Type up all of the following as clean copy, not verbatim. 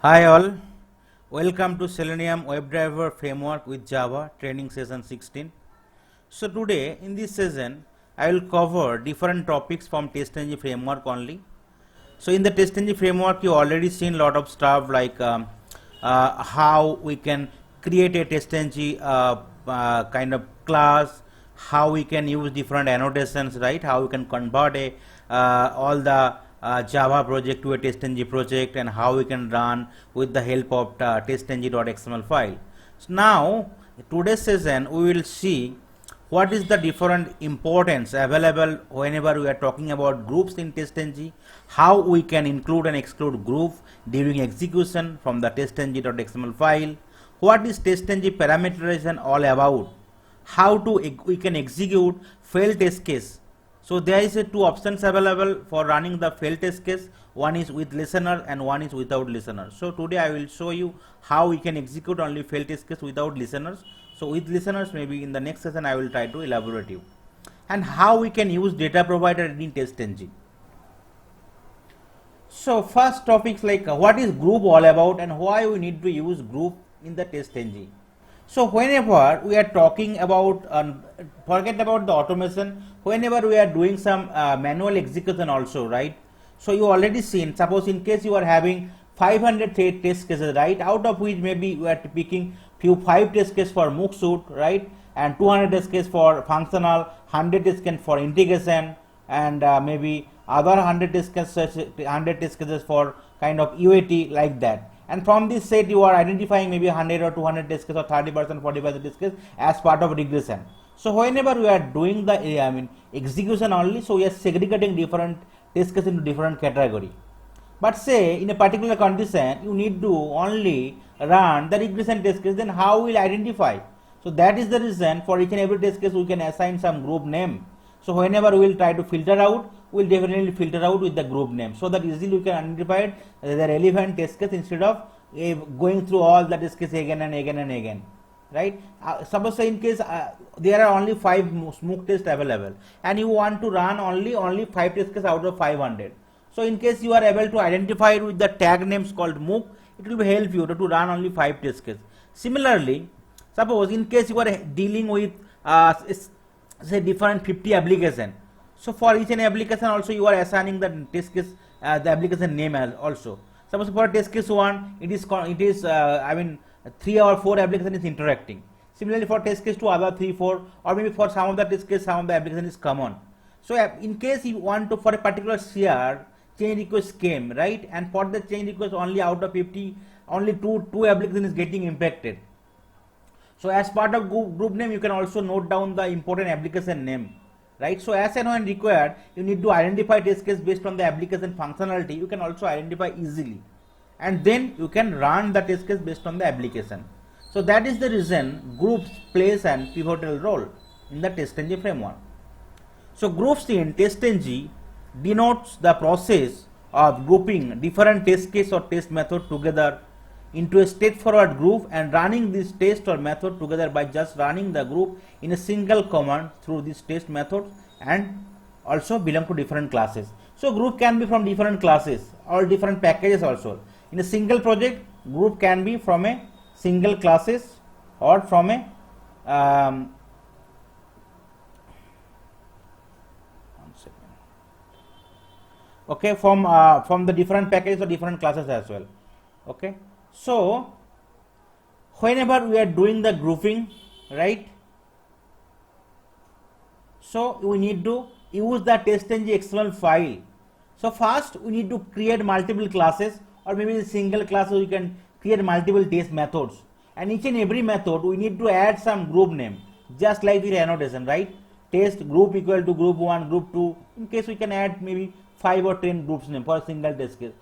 Hi all, welcome to Selenium WebDriver Framework with Java training session 16. So today in this session I will cover different topics from TestNG framework only. So in the TestNG framework you already seen lot of stuff like how we can create a TestNG kind of class, how we can use different annotations, right? How we can convert all the Java project to a TestNG project, and how we can run with the help of testng.xml file. So now today's session we will see what is the different importance available whenever we are talking about groups in TestNG, how we can include and exclude group during execution from the testng.xml file, what is TestNG parameterization all about, how to we can execute failed test case. So there is two options available for running the failed test case. One is with listener and one is without listener. So today I will show you how we can execute only failed test case without listeners. So with listeners, maybe in the next session I will try to elaborate you. And how we can use data provider in TestNG. So first topics like what is group all about and why we need to use group in the TestNG. So whenever we are talking about, forget about the automation, whenever we are doing some manual execution also, right? So you already seen, suppose in case you are having 500 test cases, right? Out of which maybe we are picking few 5 test cases for Mook suite, right? And 200 test cases for functional, 100 test cases for integration, and maybe other 100 test cases for kind of UAT, like that. And from this set you are identifying maybe 100 or 200 test cases or 30%, 40% test case as part of regression. So whenever we are doing the execution only, so we are segregating different test cases into different category. But say in a particular condition you need to only run the regression test case, then how will identify? So that is the reason for each and every test case we can assign some group name. So whenever we will try to filter out, we will definitely filter out with the group name, so that easily we can identify the relevant test case instead of going through all the test case again and again and again, right? Suppose in case there are only 5 Mook tests available and you want to run only 5 test cases out of 500. So in case you are able to identify it with the tag names called Mook, it will help you to run only 5 test cases. Similarly, suppose in case you are dealing with say different 50 application, so for each and application also you are assigning the test case the application name as also. Suppose for test case 1 it is 3 or 4 application is interacting. Similarly for test case 2 other 3 4, or maybe for some of the test case some of the application is common. So in case you want to, for a particular CR, change request came, right, and for the change request only out of 50 only two application is getting impacted. So as part of group name you can also note down the important application name, right? So as and when required you need to identify test case based on the application functionality, you can also identify easily, and then you can run the test case based on the application. So that is the reason groups plays an pivotal role in the TestNG framework. So groups in TestNG denotes the process of grouping different test case or test method together into a straightforward group and running this test or method together by just running the group in a single command through this test method, and also belong to different classes. So group can be from different classes or different packages also. In a single project, group can be from a single classes or from a okay, from the different packages or different classes as well. Okay, so whenever we are doing the grouping, right, so we need to use the TestNG XML file. So first we need to create multiple classes, or maybe a single class, so you can create multiple test methods, and each and every method we need to add some group name, just like the annotation, right? Test group equal to group 1, group 2. In case we can add maybe 5 or 10 groups name for a single test case.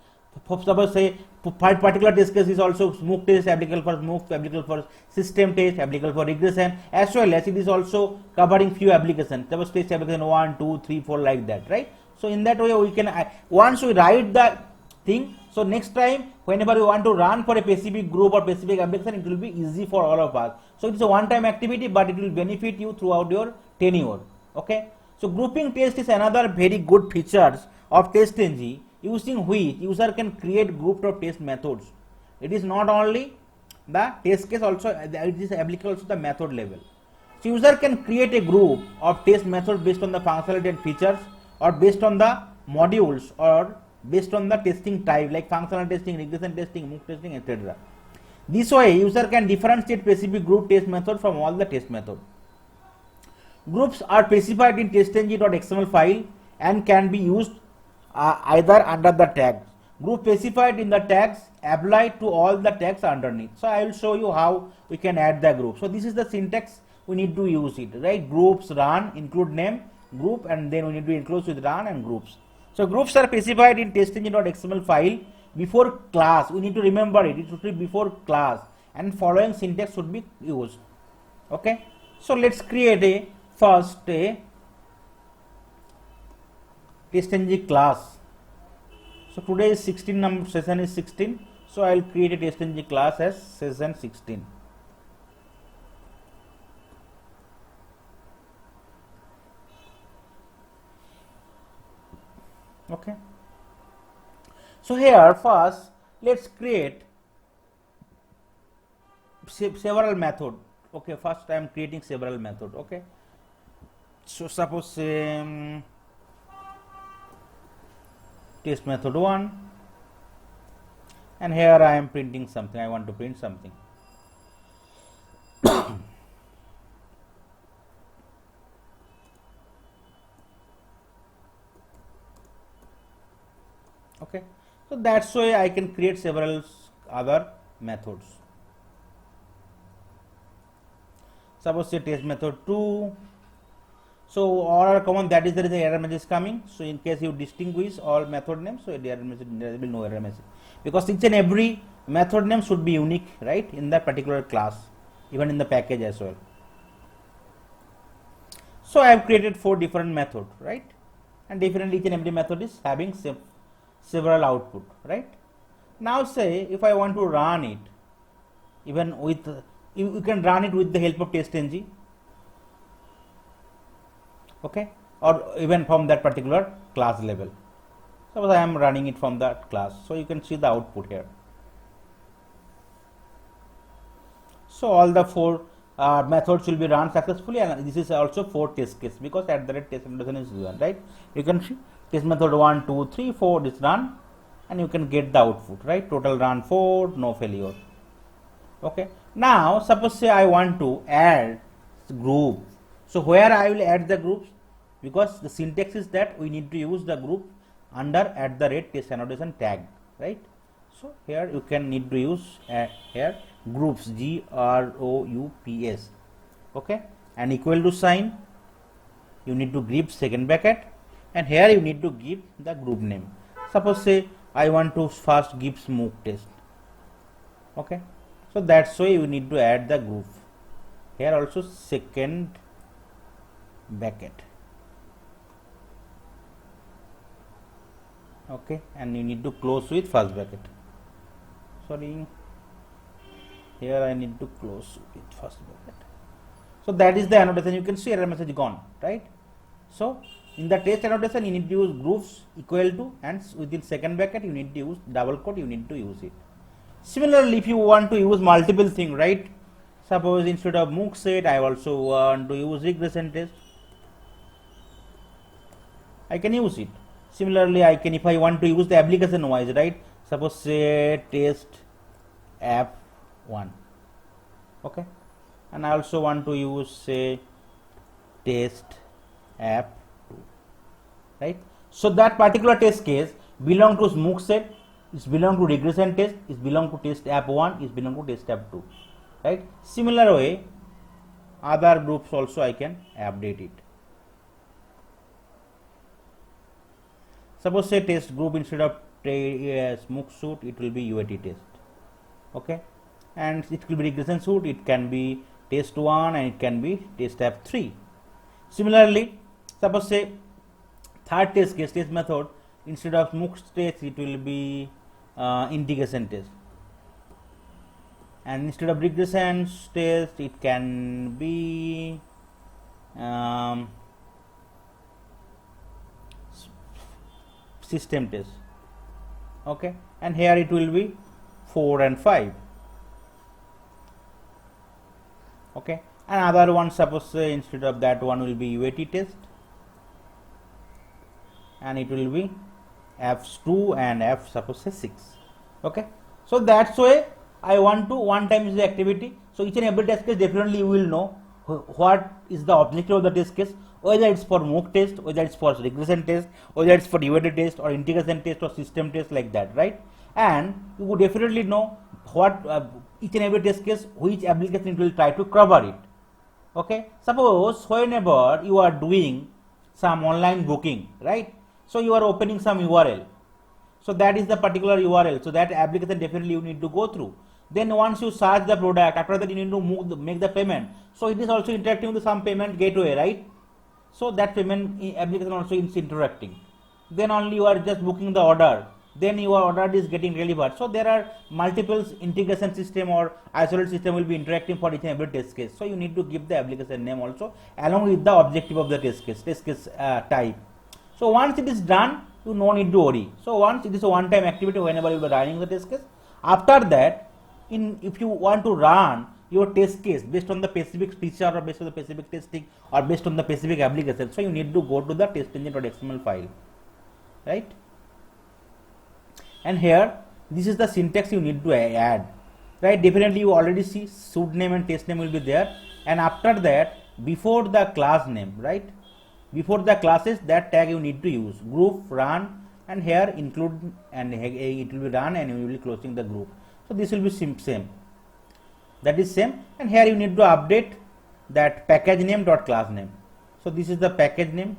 Suppose say particular test case is also Mook test, applicable for Mook, applicable for system test, applicable for regression, as well as it is also covering few applications. Suppose test application 1, 2, 3, 4, like that, right? So in that way we can, once we write the thing, so next time whenever you want to run for a specific group or specific application, it will be easy for all of us. So it is a one-time activity, but it will benefit you throughout your tenure. Okay, so grouping test is another very good features of TestNG, using which user can create group of test methods It is not only the test case, also it is applicable also the method level. So user can create a group of test methods based on the functionality and features, or based on the modules, or based on the testing type like functional testing, regression testing, MOOC testing, etc. This way user can differentiate specific group test method from all the test method. Groups are specified in testng.xml file and can be used either under the tags. Group specified in the tags apply to all the tags underneath. So I will show you how we can add the group. So this is the syntax we need to use it, right? Groups run include name group, and then we need to enclose with run and groups. So groups are specified in testng.xml file before class. We need to remember it. It should be before class, and following syntax should be used. Okay. So let's create a first a testng class. So today is 16 session is 16. So I will create a testng class as session 16. Okay. So here first let's create several method. Okay, first I am creating several method. Okay. So suppose test method 1, and here I am printing something. I want to print something. Okay, so that's why I can create several other methods. Suppose say test method 2. So all are common, that is there is an error message coming. So in case you distinguish all method names, so the error message, there will be no error message, because each and every method name should be unique, right, in that particular class, even in the package as well. So I have created 4 different methods, right, and different each and every method is having several output, right. Now say if I want to run it, even with you can run it with the help of testng. Okay, or even from that particular class level. Suppose I am running it from that class, so you can see the output here. So all the 4 methods will be run successfully, and this is also 4 test case, because at the rate test annotation is run, right. You can see test method 1, 2, 3, 4 is run, and you can get the output, right. Total run 4, no failure. Okay. Now suppose say I want to add group. So where I will add the groups, because the syntax is that we need to use the group under @test annotation tag, right. So here you can need to use here groups, groups, okay, and equal to sign, you need to give second bracket, and here you need to give the group name. Suppose say I want to first give MOOC test. Okay, so that's why you need to add the group here, also second bracket. Okay, and you need to close with first bracket. Sorry, here I need to close with first bracket. So that is the annotation. You can see error message gone, right. So in the test annotation you need to use groups equal to, and within second bracket you need to use double quote, you need to use it. Similarly, if you want to use multiple thing, right, suppose instead of MOOC set I also want to use regression test, I can use it. Similarly, I can, if I want to use the application wise, right, suppose say test app 1, okay, and I also want to use say test app 2, right. So that particular test case belong to MOOC set, is belong to regression test, is belong to test app 1, is belong to test app 2, right. Similar way other groups also I can update it. Suppose say test group, instead of MOOC suite it will be UAT test, okay, and it will be regression suite, it can be test 1 and it can be test app 3. Similarly, suppose say third test case, test method, instead of MOOC test it will be integration test, and instead of regression test it can be system test, okay, and here it will be 4 and 5. Okay, another one, suppose say instead of that one will be UAT test, and it will be F2 and F suppose say 6. Okay, so that's why I want to one time is the activity. So each and every test case definitely you will know what is the objective of the test case, whether it's for mock test, whether it's for regression test, whether it's for UAT test or integration test or system test, like that, right? And you would definitely know what each and every test case, which application it will try to cover it. Okay, suppose whenever you are doing some online booking, right? So you are opening some URL. So that is the particular URL. So that application definitely you need to go through. Then once you search the product, after that you need to make the payment. So it is also interacting with some payment gateway, right? So that payment application also is interacting. Then only you are just booking the order. Then your order is getting delivered. So there are multiple integration system or isolate system will be interacting for each and every test case. So you need to give the application name also along with the objective of the test case type. So once it is done, you no need to worry. So once it is a one-time activity, whenever you are running the test case, after that, if you want to run your test case based on the specific feature or based on the specific testing or based on the specific application, so you need to go to the testengine.xml file, right? And here this is the syntax you need to add, right? Definitely you already see suit name and test name will be there, and after that before the class name, right? Before the classes, that tag you need to use group run, and here include, and it will be run and you will be closing the group. So this will be same, that is same, and here you need to update that package name dot class name. So this is the package name.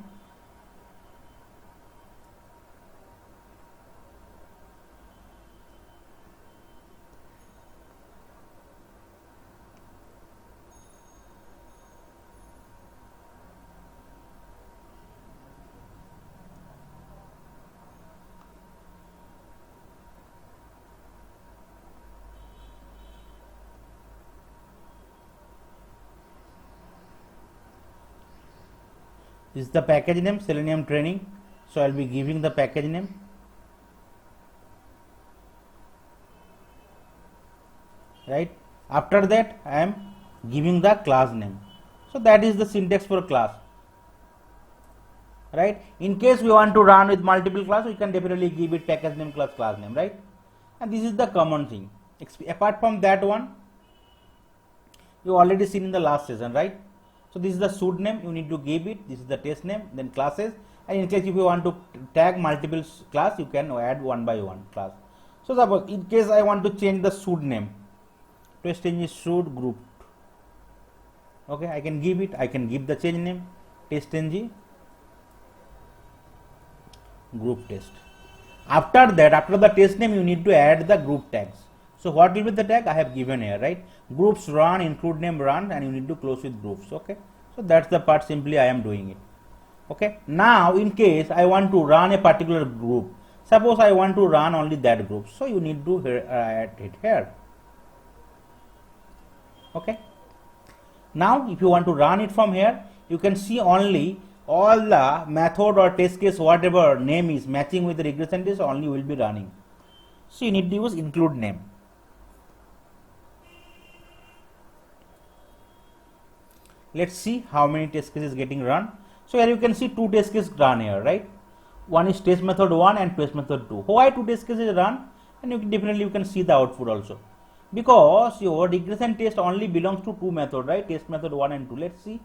This is the package name, Selenium training. So I will be giving the package name. Right. After that, I am giving the class name. So that is the syntax for class. Right. In case we want to run with multiple class, we can definitely give it package name class name. Right. And this is the common thing. Apart from that one, you already seen in the last session, right? So this is the suit name, you need to give it. This is the test name, then classes, and in case if you want to tag multiple class, you can add one by one class. So suppose in case I want to change the suit name, test change is suit group. Okay, I can give it. I can give the change name test ng group test. After that, after the test name, you need to add the group tags. So what will be the tag I have given here, right? Groups run, include name run, and you need to close with groups. Okay, so that's the part, simply I am doing it. Okay, now in case I want to run a particular group, suppose I want to run only that group, so you need to add it here. Okay, now if you want to run it from here, you can see only all the method or test case whatever name is matching with the regression test only will be running. So you need to use include name. Let's see how many test cases getting run. So here you can see two test cases run here, right? One is test method 1 and test method 2. Why two test cases run? And you can see the output also, because your regression test only belongs to two methods, right? Test method 1 and 2. Let's see.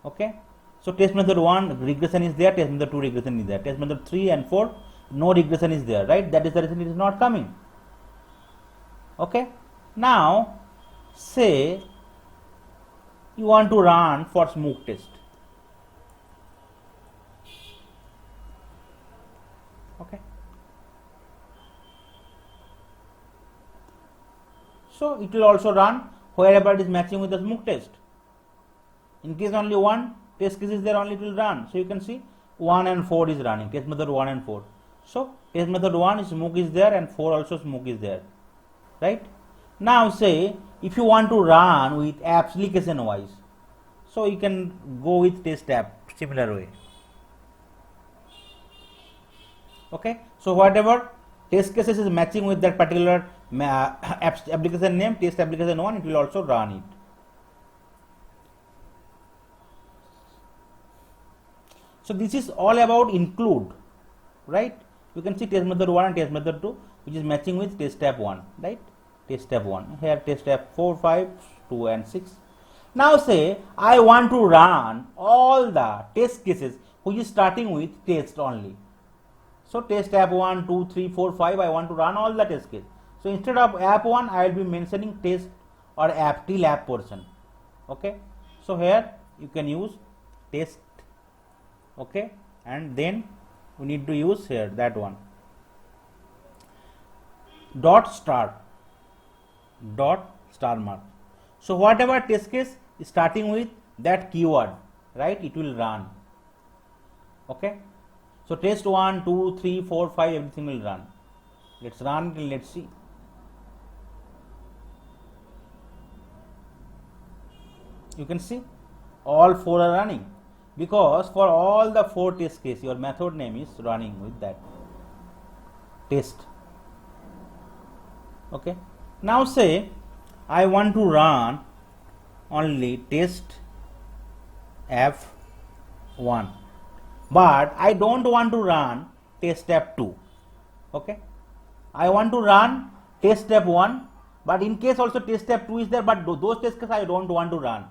Okay, so test method 1 regression is there, test method 2 regression is there, test method 3 and 4 no regression is there, right? That is the reason it is not coming. Okay, now say you want to run for smoke test. Okay, so it will also run wherever it is matching with the smoke test. In case only one test case is there, only it will run. So you can see 1 and 4 is running, test method 1 and 4. So test method 1 is smoke is there and 4 also smoke is there, right? Now say if you want to run with application wise, so you can go with test app similar way. Okay, so whatever test cases is matching with that particular application name test application 1, it will also run it. So this is all about include, right? You can see test method 1 and test method 2, which is matching with test tab 1, right? Test tab 1, here test tab 4, 5, 2 and 6. Now say I want to run all the test cases which is starting with test only. So test app 1, 2, 3, 4, 5, I want to run all the test case. So instead of app 1, I will be mentioning test or app till app portion. Okay. So here you can use test. Okay. And then we need to use here that one. Dot star mark. So whatever test case is starting with that keyword, right, it will run. Okay. So test 1, 2, 3, 4, 5, everything will run. Let's run and let's see. You can see all 4 are running, because for all the 4 test case your method name is running with that test. Okay. Now say I want to run only test F1, but I don't want to run test tab 2. Okay. I want to run test tab 1, but in case also test tab 2 is there, but those test cases I don't want to run.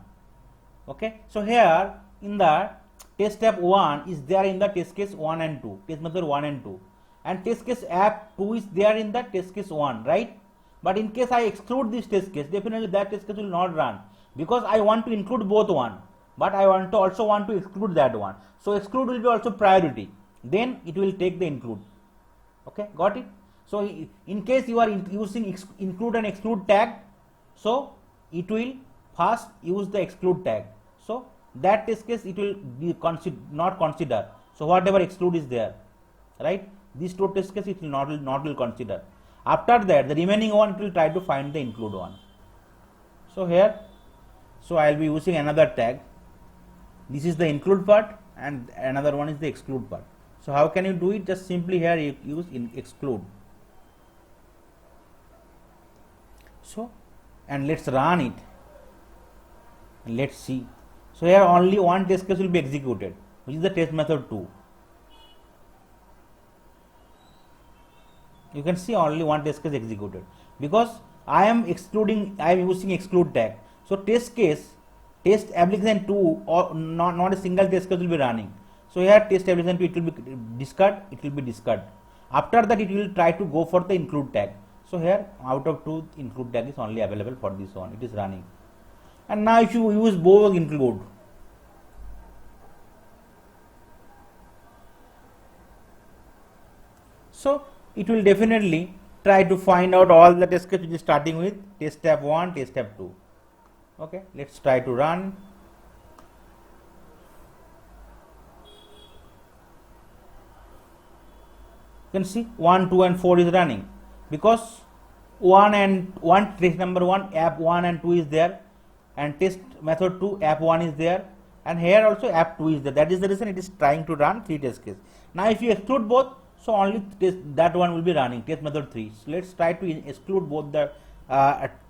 Okay. So here in the test tab 1 is there in the test case 1 and 2, test method 1 and 2, and test case app 2 is there in the test case 1, right? But in case I exclude this test case, definitely that test case will not run, because I want to include both one, but I want to exclude that one. So exclude will be also priority. Then it will take the include. Okay, got it? So in case you are using include and exclude tag, so it will first use the exclude tag. So that test case it will be not consider. So whatever exclude is there, right? These 2 test case it will not consider. After that, the remaining one it will try to find the include one. So here, so I will be using another tag. This is the include part and another one is the exclude part. So how can you do it? Just simply here you use exclude. So, and let's run it and let's see. So here only one test case will be executed, which is the test method 2. You can see only one test case executed, because I am using exclude tag. So test application 2 or not a single test case will be running. So here test application 2 it will be discard. After that it will try to go for the include tag. So here out of 2 include tag is only available for this one, it is running. And now if you use both include, so it will definitely try to find out all the test case which is starting with test tab 1, test tab 2. Okay, let's try to run. You can see 1, 2 and 4 is running, because test number 1 app 1 and 2 is there, and test method 2 app 1 is there, and here also app 2 is there. That is the reason it is trying to run 3 test cases. Now if you exclude both, so only that one will be running, test method 3. So let's try to exclude both the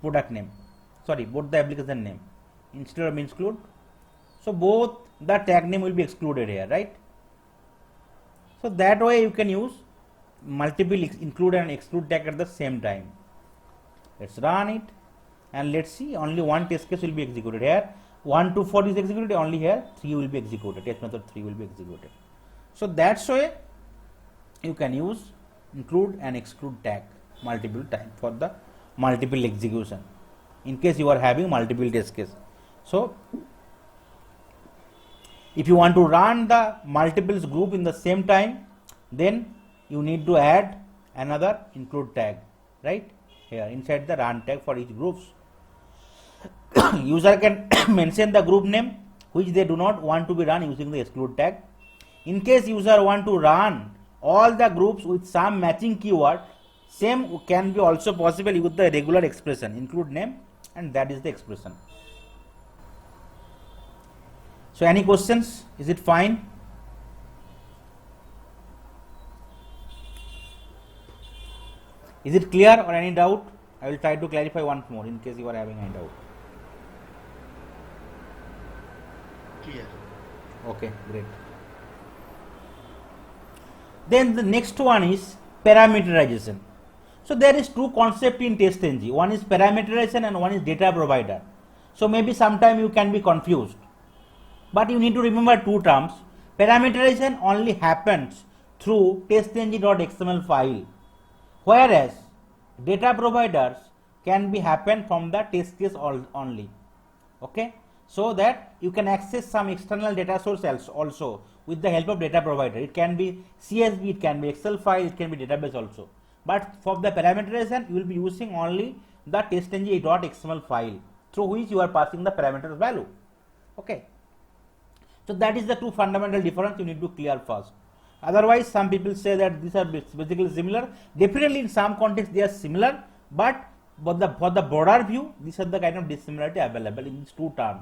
product name, both the application name instead of exclude. So both the tag name will be excluded here, right? So that way you can use multiple include and exclude tag at the same time. Let's run it and let's see, only one test case will be executed here. 1 to 4 is executed, only here 3 will be executed, test method 3 will be executed. So that's why you can use include and exclude tag multiple times for the multiple execution in case you are having multiple test case. So if you want to run the multiples group in the same time, then you need to add another include tag, right, here inside the run tag for each groups. User can mention the group name which they do not want to be run using the exclude tag. In case user want to run all the groups with some matching keyword, same can be also possible with the regular expression include name, and that is the expression. So any questions? Is it fine? Is it clear or any doubt? I will try to clarify once more in case you are having any doubt. Clear. Okay, great. Then the next one is parameterization. So there is two concepts in TestNG. One is parameterization and one is data provider. So maybe sometime you can be confused. But you need to remember two terms. Parameterization only happens through testng.xml file, whereas data providers can be happen from the test case only. Okay, so that you can access some external data source also with the help of data provider. It can be CSV, it can be Excel file, it can be database also. But for the parameterization, you will be using only the testng.xml file through which you are passing the parameter value. Okay. So that is the two fundamental difference you need to clear first. Otherwise, some people say that these are basically similar. Definitely in some context they are similar, but for the broader view, these are the kind of dissimilarity available in these two terms.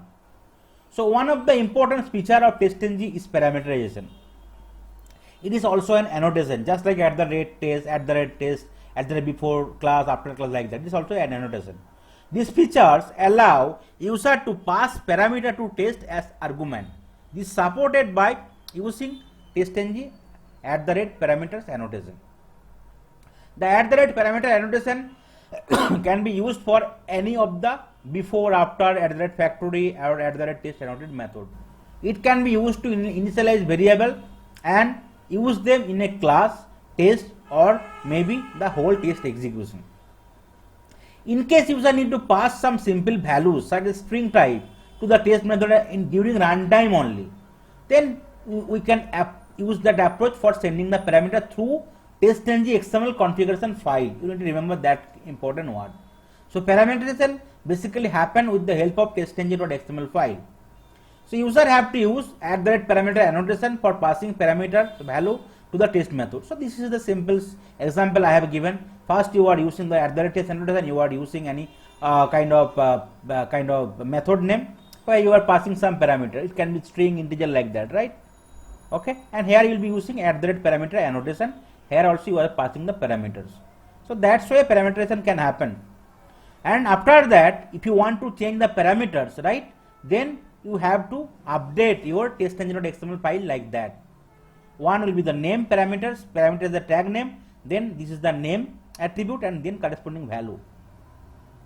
So one of the important feature of TestNG is parameterization. It is also an annotation, just like at the rate test, at the rate test, at the rate before class, after class, like that. It is also an annotation. These features allow user to pass parameter to test as argument. This is supported by using TestNG @parameters annotation. The @parameter annotation can be used for any of the before, after, @factory or @test annotated method. It can be used to initialize variable and use them in a class, test, or maybe the whole test execution. In case user need to pass some simple values such as string type to the test method during runtime only, then we can use that approach for sending the parameter through TestNG XML configuration file. You need to remember that important word. So parameterization basically happen with the help of testng.xml file. So user have to use @parameter annotation for passing parameter value to the test method. So this is the simple example I have given. First you are using the @test annotation, you are using any kind of method name where you are passing some parameter. It can be string, integer, like that, right? Okay, and here you will be using @parameter annotation. Here also you are passing the parameters. So that's why parameterization can happen. And after that, if you want to change the parameters, right, then you have to update your testng.xml file like that. One will be the name parameters, parameter is the tag name, then this is the name attribute and then corresponding value.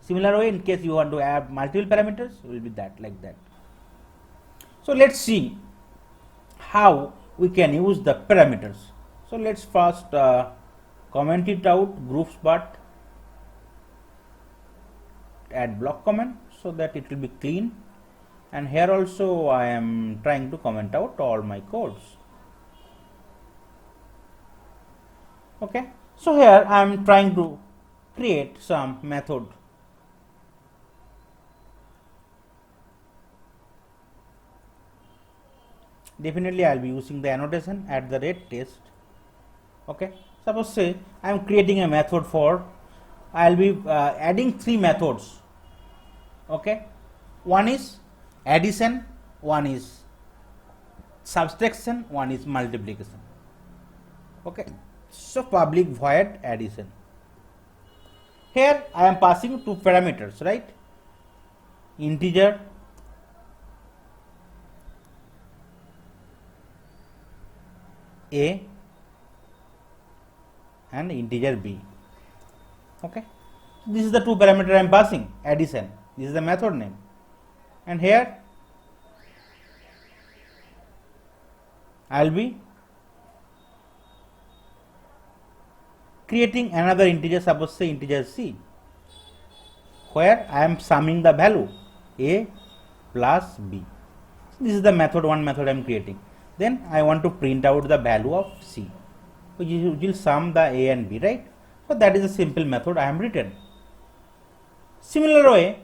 Similar way, in case you want to add multiple parameters, will be that, like that. So let's see how we can use the parameters. So let's first comment it out, groups, but add block comment so that it will be clean. And here also I am trying to comment out all my codes. Okay, so here I am trying to create some method. Definitely I will be using the annotation @test. Okay, suppose say I am creating a method for, I will be adding three methods. Okay, one is addition, one is subtraction, one is multiplication. Okay, so public void addition. Here I am passing two parameters, right? Integer a and integer b. Okay, this is the two parameter I am passing. Addition, this is the method name, and here I will be creating another integer, suppose say integer c, where I am summing the value a plus b. This is the method, one method I am creating. Then I want to print out the value of c, which will sum the a and b, right? So that is a simple method I am written. Similar way,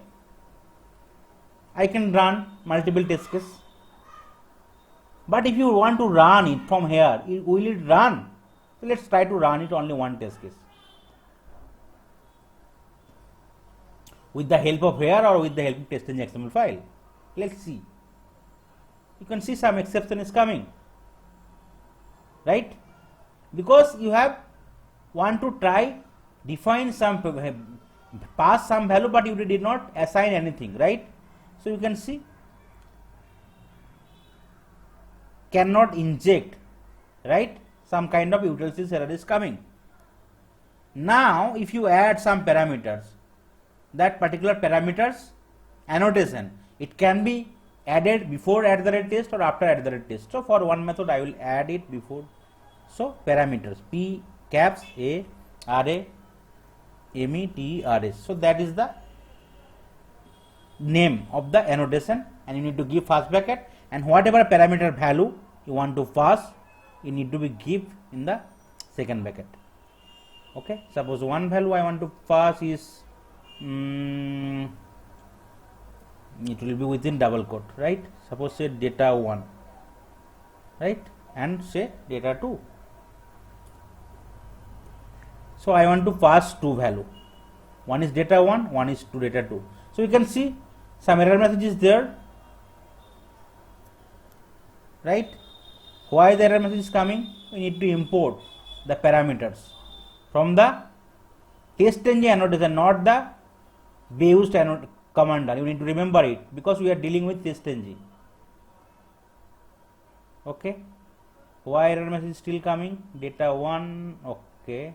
I can run multiple test cases. But if you want to run it from here, will it run? So let's try to run it only one test case. With the help of here or with the help of TestNG XML file. Let's see. You can see some exception is coming, right? Because you have want to try define some pass some value, but you did not assign anything, right? So you can see cannot inject, right? Some kind of utilities error is coming. Now if you add some parameters, that particular parameters annotation, it can be added before @test or after @test. So for one method I will add it before. So parameters p caps a r a m e t e r s. So that is the name of the annotation, and you need to give first bracket, and whatever parameter value you want to pass, you need to be give in the second bracket. Okay, suppose one value I want to pass is it will be within double quote, right? Suppose say data 1, right, and say data 2. So I want to pass two value, one is data 1, one is to data 2. So you can see some error message is there, right? Why the error message is coming? We need to import the parameters from the TestNG annotation, not the Bayes command. You need to remember it, because we are dealing with TestNG. Okay. Why error message is still coming? Data 1. Okay.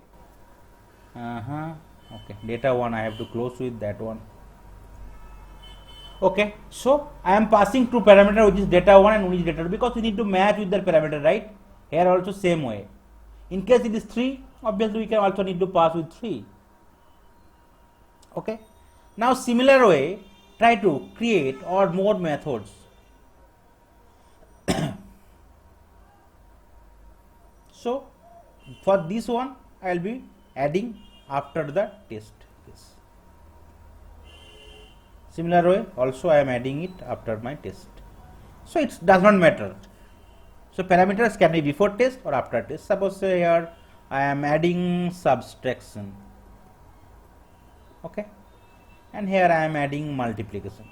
Okay. Data 1. I have to close with that one. Okay. So I am passing two parameter, which is data 1 and which is data 2, because we need to match with that parameter, right? Here also same way. In case it is 3, obviously we can also need to pass with 3. Okay. Now similar way, try to create or more methods. So for this one I will be adding after the test case. Similar way also I am adding it after my test. So it does not matter. So parameters can be before test or after test. Suppose say here I am adding subtraction. Okay. And here I am adding multiplication.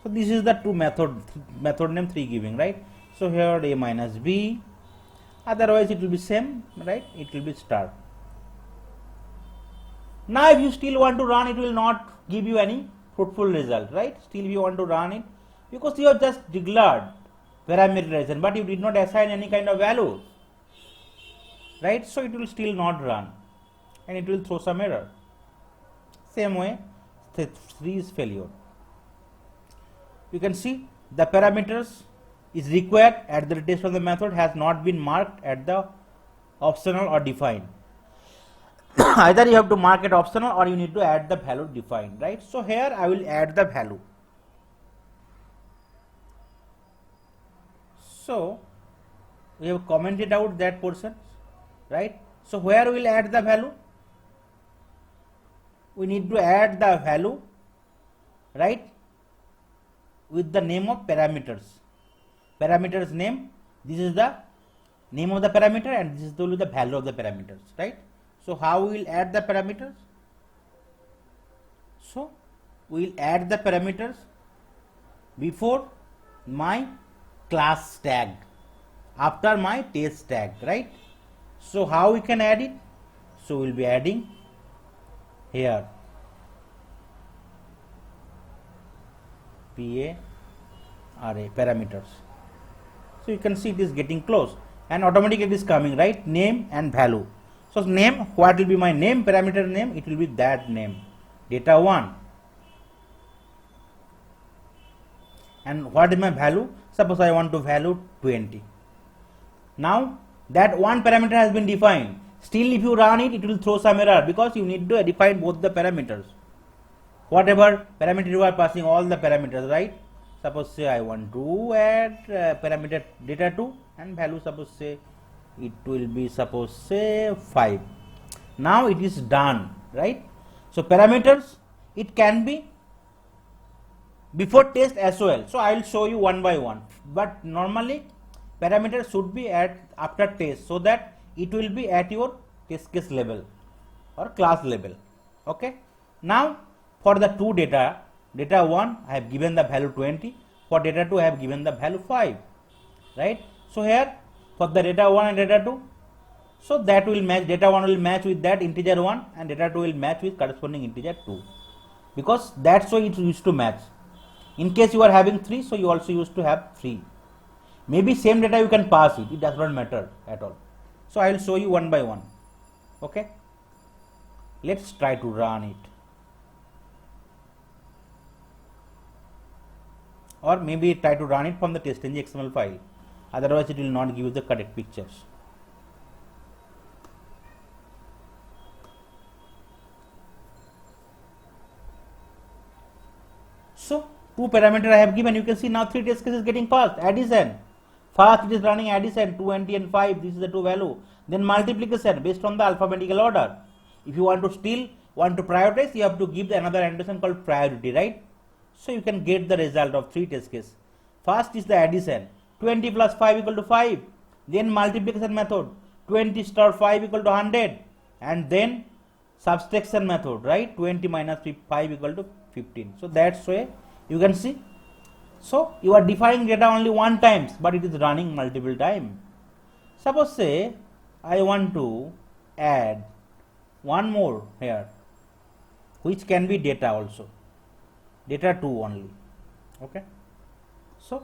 So this is the two method name 3 giving, right? So here a minus b, otherwise it will be same, right? It will be star. Now if you still want to run, it will not give you any fruitful result, right? Still you want to run it, because you have just declared parameterization, but you did not assign any kind of value, right? So it will still not run, and it will throw some error. Same way, 3 is failure. You can see the parameters is required at the test of the method has not been marked at the optional or defined. Either you have to mark it optional or you need to add the value defined, right? So here I will add the value. So we have commented out that portion, right? So where we will add the value? We need to add the value, right, with the name of parameters. Parameters name, this is the name of the parameter and this is the value of the parameters, right? So how we will add the parameters? So we will add the parameters before my class tag, after my test tag, right? So how we can add it? So we will be adding here PARA parameters. So you can see it is getting close and automatically it is coming, right? Name and value. So name, what will be my name, parameter name? It will be that name, data 1. And what is my value? Suppose I want to value 20. Now that one parameter has been defined. Still if you run it, it will throw some error because you need to define both the parameters. Whatever parameter you are passing, all the parameters, right? Suppose say I want to add parameter data 2 and value, suppose say it will be, suppose say 5. Now it is done, right? So parameters, it can be before test as well. So I will show you one by one, but normally parameters should be at after test, so that it will be at your test case level or class level. Okay. Now for the two data 1 I have given the value 20, for data 2 I have given the value 5, right? So here for the data 1 and data 2, So that will match, data 1 will match with that integer 1 and data 2 will match with corresponding integer 2, because that's why it used to match. In case you are having 3, so you also used to have 3. Maybe same data you can pass it does not matter at all. So I will show you one by one. Okay, let's try to run it, or maybe try to run it from the test.ng XML file, otherwise it will not give you the correct pictures. So 2 parameter I have given, you can see now 3 test cases getting passed. Addition, first it is running addition 20 and 5, this is the 2 value. Then multiplication based on the alphabetical order. If you want to prioritize, you have to give the another annotation called priority, right? So you can get the result of 3 test cases. First is the addition, 20 plus 5 equal to 5. Then multiplication method, 20 star 5 equal to 100. And then subtraction method, right? 20 minus 5 equal to 15. So that's why you can see. So you are defining data only one times, but it is running multiple times. Suppose say I want to add one more here, which can be data also, data 2 only. Okay, so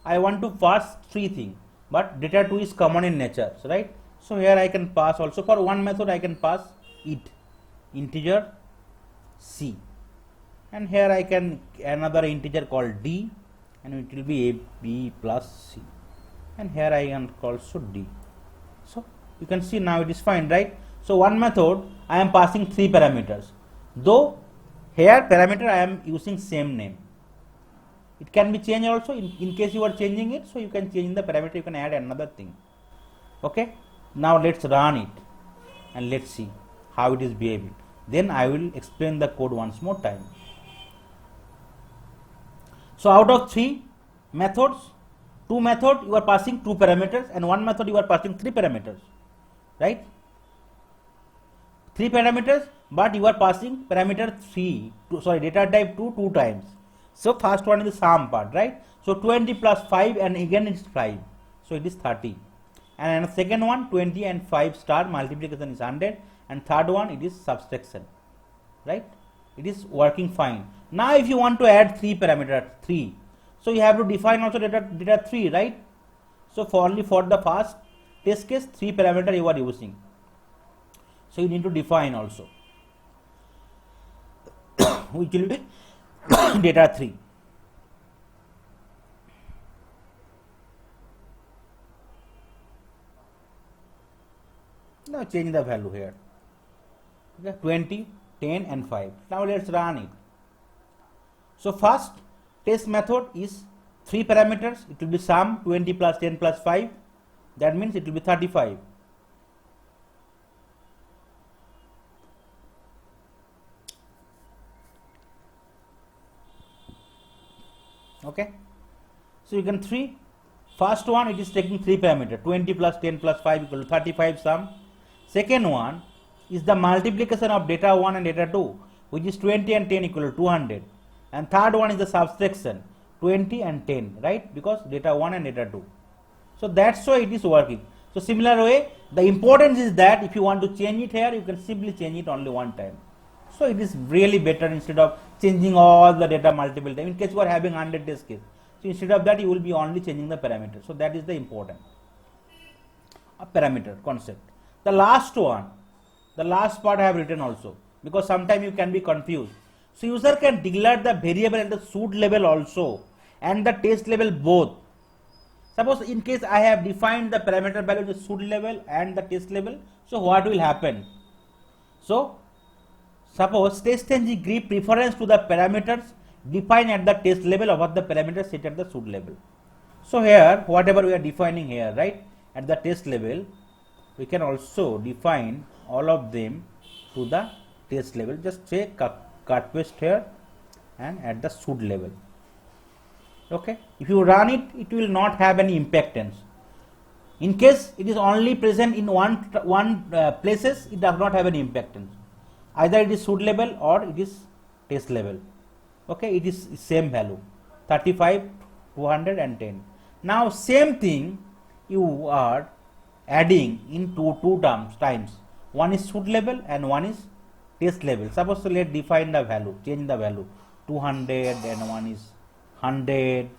I want to pass 3 things, but data 2 is common in nature, so right? So here I can pass also, for one method I can pass it, integer c, and here I can another integer called d, and it will be a b plus c, and here I can also d. So you can see now it is fine, right? So one method I am passing 3 parameters, though here parameter I am using same name. It can be changed also in case you are changing it, so you can change the parameter, you can add another thing. Okay, now let's run it and let's see how it is behaving. Then I will explain the code once more time. So out of 3 methods, 2 methods you are passing 2 parameters, and 1 method you are passing 3 parameters, right? 3 parameters, but you are passing parameter 3, data type 2 times. So first one is the sum part, right? So 20 plus 5, and again it's 5, so it is 30. And second one 20 and 5 star multiplication is 100, and third one it is subtraction, right? It is working fine. Now if you want to add 3 parameters, 3, so you have to define also data 3, right? So only for the first test case 3 parameter you are using, so you need to define also which will be data 3. Now change the value here. Okay, 20, 10 and 5. Now let's run it. So first test method is 3 parameters. It will be sum 20 plus 10 plus 5. That means it will be 35. Okay, so you can first one it is taking 3 parameter, 20 plus 10 plus 5 equal to 35 sum. Second one is the multiplication of data 1 and data 2, which is 20 and 10 equal to 200. And third one is the subtraction, 20 and 10, right? Because data 1 and data 2. So that's why it is working. So similar way, the importance is that if you want to change it here, you can simply change it only one time. So it is really better instead of changing all the data multiple times. In case you are having 100 test case, so instead of that you will be only changing the parameter. So that is the important parameter concept. The last one, the last part I have written also, because sometimes you can be confused. So user can declare the variable at the should level also and the test level both. Suppose in case I have defined the parameter value at the should level and the test level, so what will happen? So suppose test.ng give preference to the parameters defined at the test level over the parameters set at the should level. So here whatever we are defining here, right, at the test level, we can also define all of them to the test level. Just say cut paste here and at the should level. Okay, if you run it, it will not have any impactance. In case it is only present in one places, it does not have any impactance. Either it is should level or it is test level. Okay, it is same value, 35, 210. Now same thing you are adding in two terms times. One is should level and one is test level. Suppose let's define the value, change the value 200 and one is 100.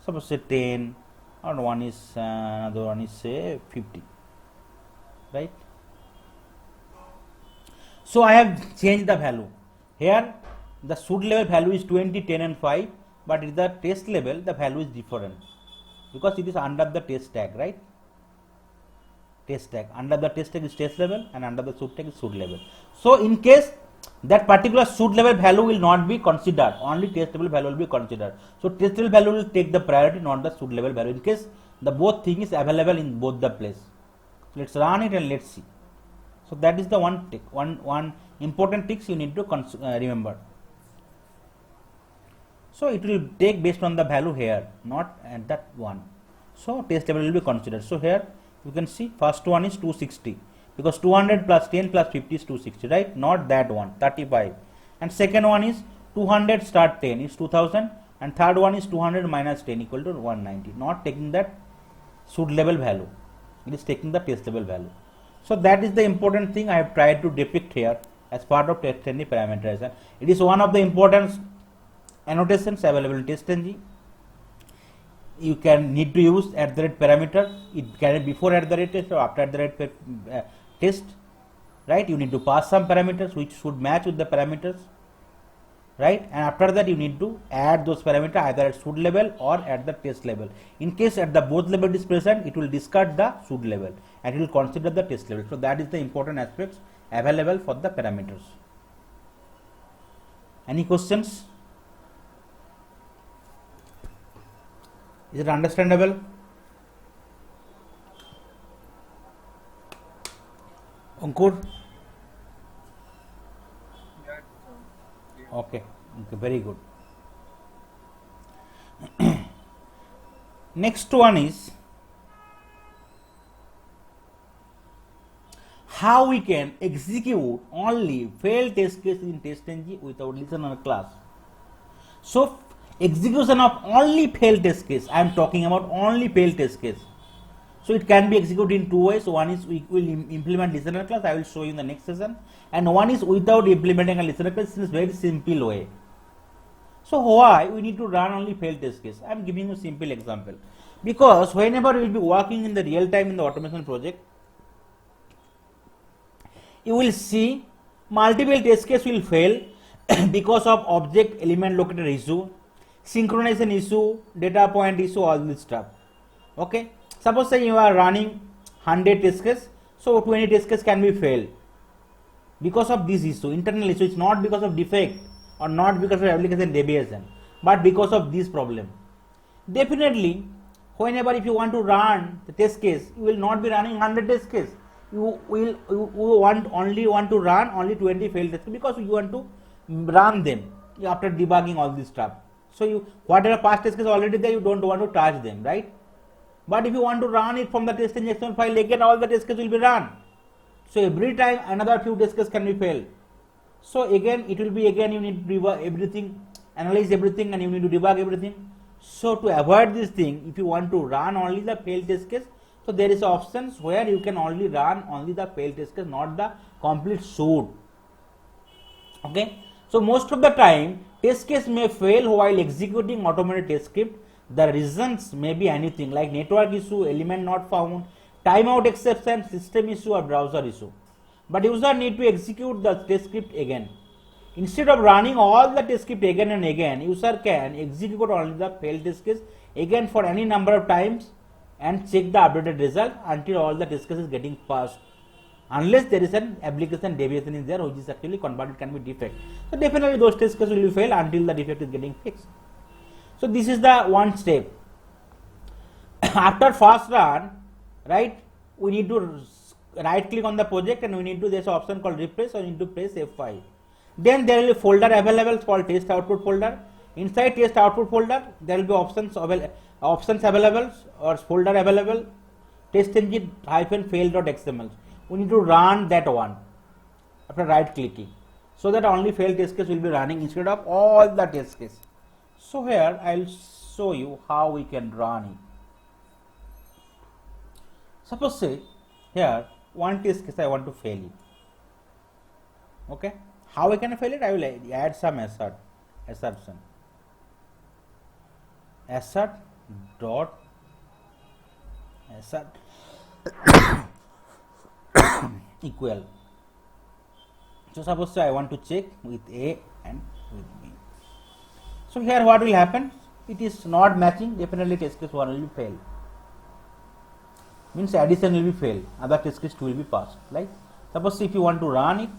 Suppose say 10 and one is another one is say 50, right? So I have changed the value. Here the should level value is 20, 10 and 5, but in the test level the value is different because it is under the test tag, right? Test tag, under the test tag is test level and under the should tag is should level. So in case that particular should level value will not be considered, only test level value will be considered. So test level value will take the priority, not the should level value, in case the both thing is available in both the place. Let's run it and let's see. So that is the one important tricks you need to remember. So it will take based on the value here, not at that one. So test level will be considered. So here you can see first one is 260 because 200 plus 10 plus 50 is 260, right? Not that one, 35. And second one is 200 start 10 is 2000 and third one is 200 minus 10 equal to 190. Not taking that should level value, it is taking the test level value. So that is the important thing I have tried to depict here as part of TestNG parameterization. It is one of the important annotations available in TestNG. You can need to use at the rate parameter. It can be before at the rate test or after at the rate test, right? You need to pass some parameters which should match with the parameters, right? And after that you need to add those parameters either at should level or at the test level. In case at the both level is present, it will discard the should level and it will consider the test level. So that is the important aspects available for the parameters. Any questions? Is it understandable? Ankur? Okay, very good. Next one is how we can execute only failed test case in TestNG without listener class. So execution of only failed test case, I am talking about only failed test case. So it can be executed in two ways. One is we will implement listener class, I will show you in the next session, and one is without implementing a listener class in a very simple way. So why we need to run only failed test case? I am giving you a simple example. Because whenever we will be working in the real time in the automation project, you will see multiple test case will fail because of object element locator issue, synchronization issue, data point issue, all this stuff. Okay, suppose say you are running 100 test case, so 20 test case can be failed because of this issue, internal issue. It's not because of defect or not because of application deviation, but because of this problem. Definitely whenever if you want to run the test case, you will not be running 100 test case. You only want to run only 20 failed test case because you want to run them after debugging all this stuff. So you whatever past test case already there, you don't want to touch them, right? But if you want to run it from the test injection file, again all the test case will be run. So every time another few test case can be failed. So again it will be again you need to debug everything, analyze everything, and you need to debug everything. So to avoid this thing, if you want to run only the failed test case, so there is options where you can only run only the failed test case, not the complete should. Okay. So most of the time test case may fail while executing automated test script. The reasons may be anything like network issue, element not found, timeout exception, system issue or browser issue. But user need to execute the test script again. Instead of running all the test script again and again, user can execute only the failed test case again for any number of times and check the updated result until all the test cases getting passed. Unless there is an application deviation in there which is actually converted can be defect. So definitely those test cases will fail until the defect is getting fixed. So this is the one step. After first run, right, we need to right click on the project and we need to, there's an option called refresh, or we need to press F5. Then there will be a folder available called test output folder. Inside test output folder there will be options available or folder available, testng-fail.xml. We need to run that one after right clicking, so that only failed test case will be running instead of all the test case. So here I will show you how we can run it. Suppose say here one test case I want to fail it. Okay, how I can fail it? I will add some assertion. Assert dot assert equal. So suppose I want to check with A and with B. So here what will happen? It is not matching. Definitely test case 1 will be fail. Means addition will be fail. Other test case 2 will be passed. Like suppose if you want to run it,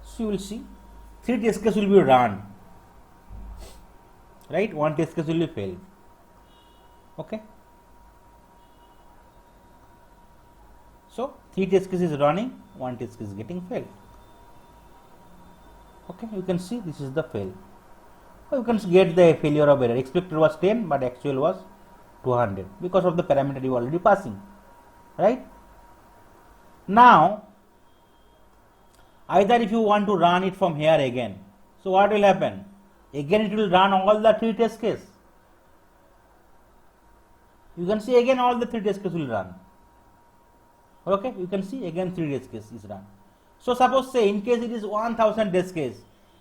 so you will see 3 test cases will be run, right? 1 test case will be failed. Okay, so 3 test cases is running, 1 test case is getting failed. Okay, you can see this is the fail. You can get the failure of error. Expected was 10 but actual was 200 because of the parameter you already passing, right? Now either if you want to run it from here again, so what will happen? Again it will run all the 3 test case. You can see again all the 3 test case will run. Okay, you can see again 3 test case is run. So suppose say in case it is 1000 test case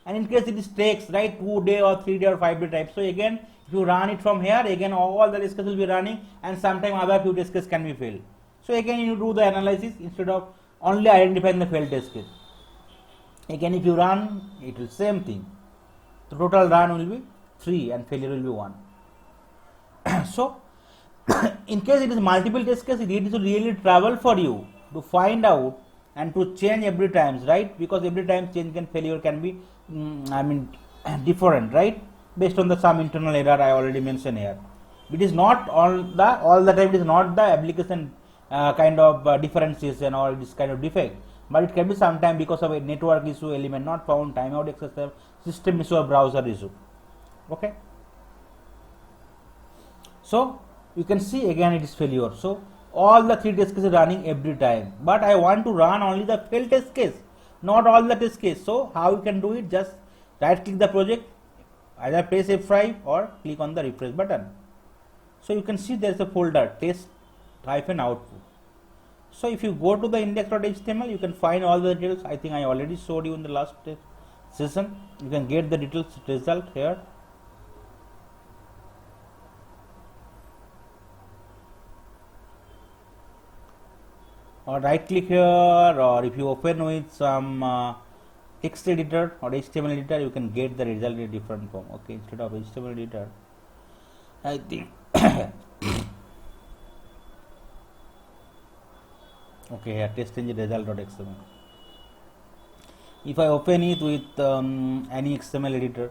and in case it is takes right 2 day or 3 day or 5 day type. So again if you run it from here, again all the test case will be running and sometime other few test case can be failed. So again you do the analysis instead of only identifying the failed test case. Again if you run, it will same thing. The total run will be 3 and failure will be 1. So in case it is multiple test case, it is really travel for you to find out and to change every times, right? Because every time change and failure can be different, right? Based on the some internal error I already mentioned here. It is not all the time. It is not the application kind of differentiation or this kind of defect, but it can be sometime because of a network issue, element not found, timeout excessive, system issue or browser issue. Okay, so you can see again it is failure. So all the 3 test cases running every time, but I want to run only the failed test case, not all the test case. So how you can do it? Just right click the project, either press F5 or click on the refresh button. So you can see there is a folder test-output. So if you go to the index.html, you can find all the details. I think I already showed you in the last session. You can get the details result here. Or right click here, or if you open with some text editor or HTML editor, you can get the result in a different form. Okay, instead of HTML editor, I think okay, here test-ng result.xml. If I open it with any XML editor,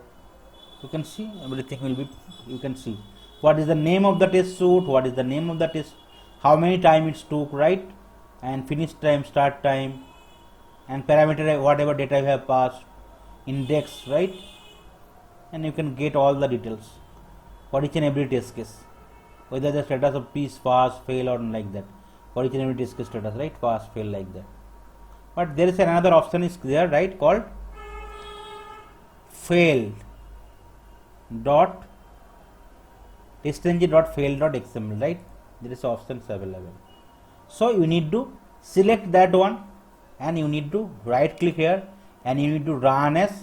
you can see everything will be, you can see what is the name of the test suite, what is the name of the test, how many time it took, right? And finish time, start time, and parameter whatever data you have passed, index, right? And you can get all the details for each and every test case, whether the status of piece pass, fail or like that, for each and every test case status, right? Pass, fail, like that. But there is another option is there, right? Called failed dot testng.fail.xml, right? There is options available. So you need to select that one and you need to right click here and you need to run as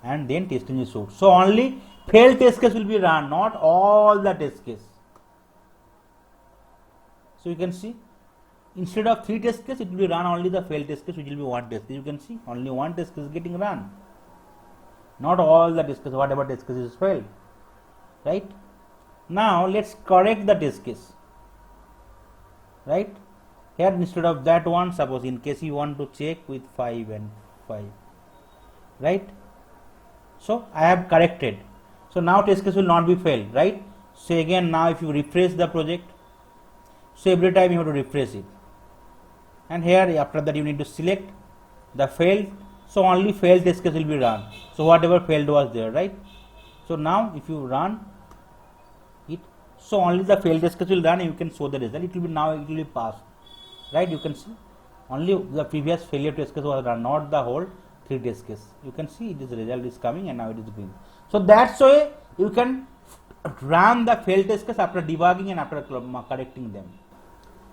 and then test-ng suite. So only failed test case will be run, not all the test case. So you can see instead of 3 test case, it will be run only the failed test case, which will be 1 test case. You can see only 1 test case is getting run, not all the test case, whatever test case is failed, right? Now let's correct the test case, right? Here instead of that one, suppose in case you want to check with 5 and 5, right? So I have corrected. So now test case will not be failed, right? So again now if you refresh the project, so every time you have to refresh it. And here after that you need to select the failed. So only failed test case will be run. So whatever failed was there, right? So now if you run it, so only the failed test case will run and you can show the result. It will be now, it will be passed, right? You can see only the previous failure test case was run, not the whole 3 test case. You can see this result is coming and now it is green. So that's why you can run the failed test case after debugging and after correcting them.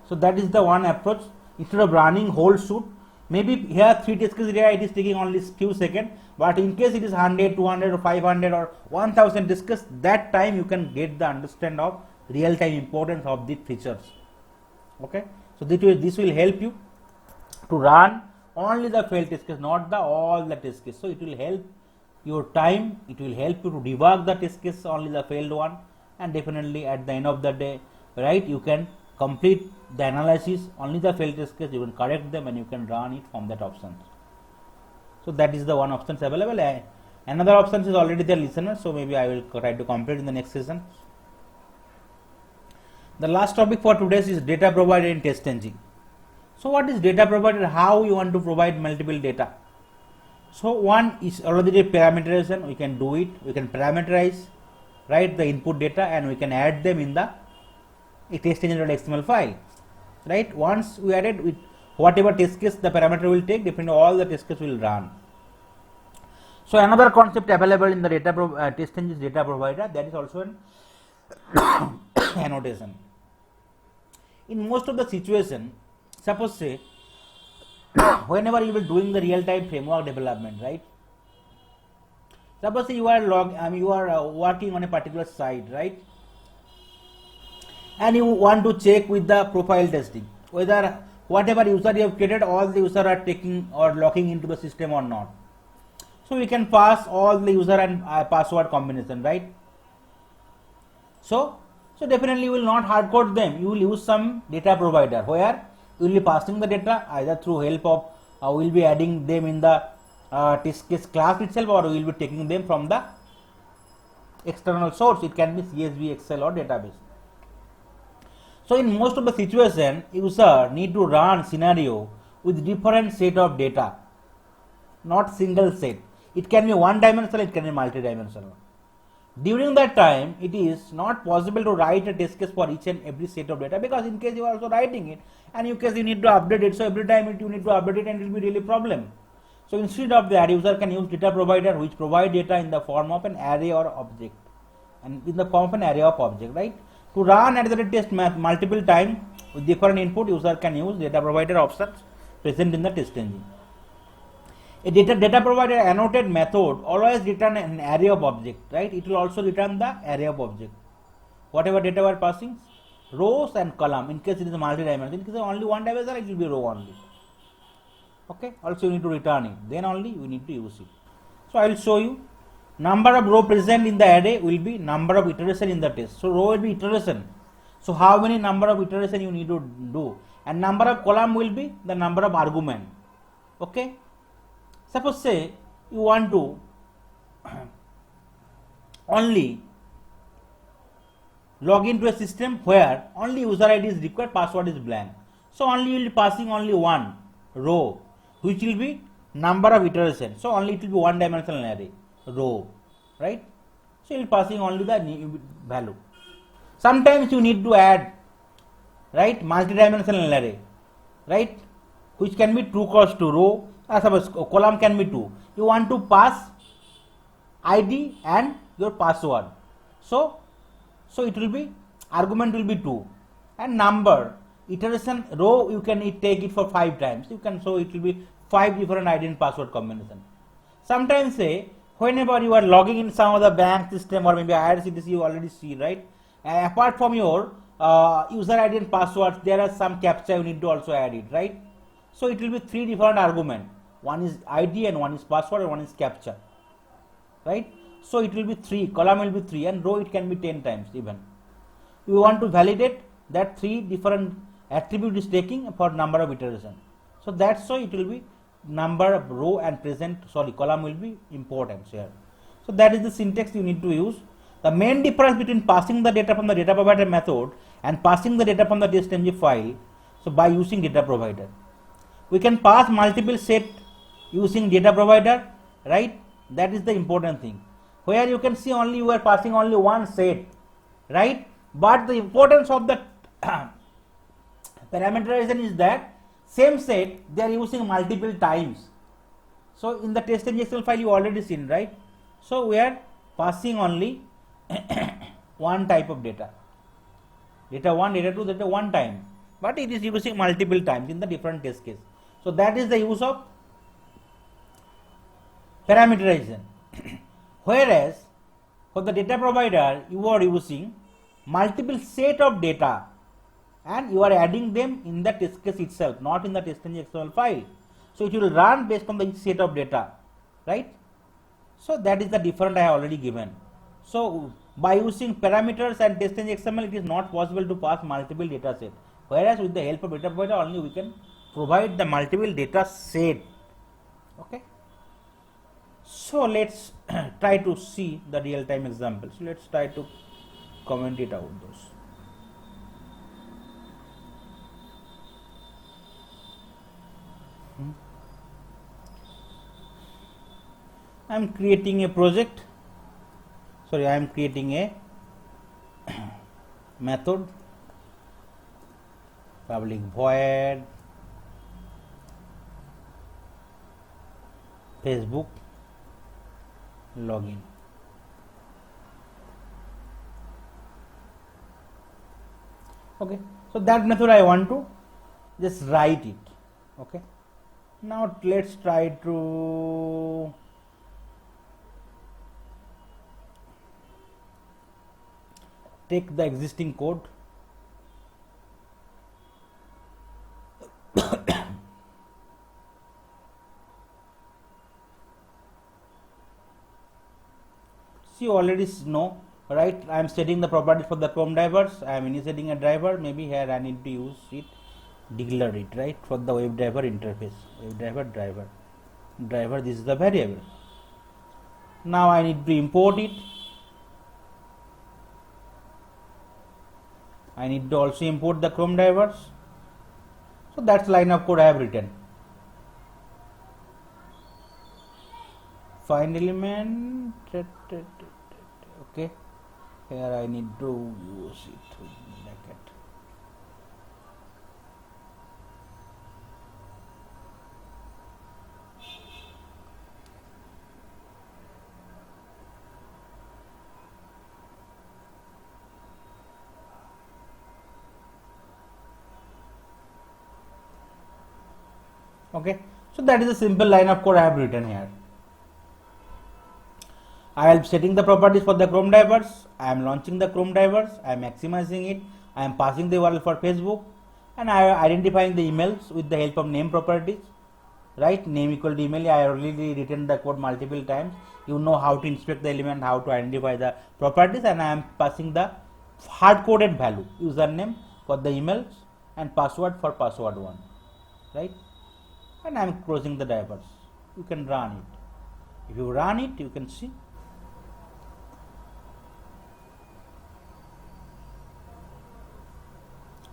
So that is the one approach. Instead of running whole shoot, maybe here 3 test cases here it is taking only few seconds, but in case it is 100, 200 or 500 or 1000 test cases, that time you can get the understand of real time importance of the features. Okay, so this will help you to run only the failed test case, not the all the test case. So it will help your time, it will help you to debug the test case, only the failed one, and definitely at the end of the day, right, you can complete the analysis, only the failed test case, you can correct them and you can run it from that option. So that is the one option available. Another option is already there, listener, so maybe I will try to complete in the next session. The last topic for today is data provider in TestNG. So what is data provider? How you want to provide multiple data? So one is already the parameterization. We can do it. We can parameterize, right, the input data, and we can add them in the TestNG.xml file. Right. Once we added with whatever test case the parameter will take, definitely all the test case will run. So another concept available in the TestNG is data provider. That is also an annotation. In most of the situation, suppose say whenever you will doing the real time framework development, right? Suppose you are working on a particular site, right? And you want to check with the profile testing whether whatever user you have created, all the user are taking or logging into the system or not. So we can pass all the user and password combination, right? So definitely you will not hard code them. You will use some data provider where you will be passing the data either through help of we will be adding them in the test case class itself, or we will be taking them from the external source. It can be CSV, Excel or database. So in most of the situation, user need to run scenario with different set of data, not single set. It can be one dimensional, it can be multi-dimensional. During that time, it is not possible to write a test case for each and every set of data, because in case you are also writing it and in case you need to update it, so every time you need to update it and it will be really problem. So instead of that, user can use data provider which provide data in the form of an array or object, and in the form of an array of object, right? To run at the test multiple time with different input, user can use data provider options present in the TestNG. A data provider annotated method always return an array of object, right? It will also return the array of object. Whatever data we are passing, rows and column. In case it is a multi-dimensional, in case only one dimension, it will be row only. Okay. Also you need to return it. Then only you need to use it. So I will show you. Number of row present in the array will be number of iteration in the test. So row will be iteration. So how many number of iteration you need to do, and number of column will be the number of argument. Okay. Suppose say you want to only log into a system where only user ID is required, password is blank. So only you will be passing only one row, which will be number of iteration. So only it will be one dimensional array row, right? So you will be passing only the value. Sometimes you need to add, right, multi-dimensional array, right, which can be 2 cross 2 row. Suppose column can be 2. You want to pass ID and your password. So it will be argument will be 2, and number iteration row you can take it for 5 times. You can, so it will be 5 different ID and password combination. Sometimes say whenever you are logging in some of the bank system or maybe IRCTC, you already see, right? Apart from your user ID and passwords, there are some captcha you need to also add it, right? So it will be 3 different argument. One is ID and one is password and one is captcha, right? So it will be 3, column will be 3, and row it can be 10 times even. You want to validate that 3 different attribute is taking for number of iteration. So that's why it will be number of row and column will be important here. So that is the syntax you need to use. The main difference between passing the data from the data provider method and passing the data from the TestNG file, so by using data provider, we can pass multiple set using data provider, right? That is the important thing. Where you can see only you are passing only one set, right? But the importance of the parameterization is that same set they are using multiple times. So in the TestNG Excel file you already seen, right? So we are passing only one type of data. Data 1, data 2, data one time, but it is using multiple times in the different test case. So that is the use of parameterization. Whereas for the data provider, you are using multiple set of data and you are adding them in the test case itself, not in the TestNG XML file. So it will run based on the each set of data, right? So that is the difference I have already given. So by using parameters and TestNG XML, it is not possible to pass multiple data set. Whereas with the help of data provider, only we can provide the multiple data set. Okay. So let's try to see the real-time example. So let's try to comment it out those. I am creating a project. Sorry, I am creating a method, public void Facebook login. Okay, so that method I want to just write it. Okay, now let's try to take the existing code. See, you already know, right? I am setting the properties for the Chrome drivers. I am initiating a driver. Maybe here I need to use it, declare it, right? For the WebDriver interface, WebDriver driver. This is the variable. Now I need to import it. I need to also import the Chrome drivers. So that's line of code I have written. Find element. Okay, here I need to use it with bracket. Okay, so that is a simple line of code I have written here. I am setting the properties for the Chrome drivers. I am launching the Chrome drivers. I am maximizing it. I am passing the URL for Facebook, and I am identifying the emails with the help of name properties. Right, name equal to email. I have already written the code multiple times. You know how to inspect the element, how to identify the properties, and I am passing the hard-coded value, username for the emails and password for password one. Right, and I am closing the drivers. You can run it. If you run it, you can see.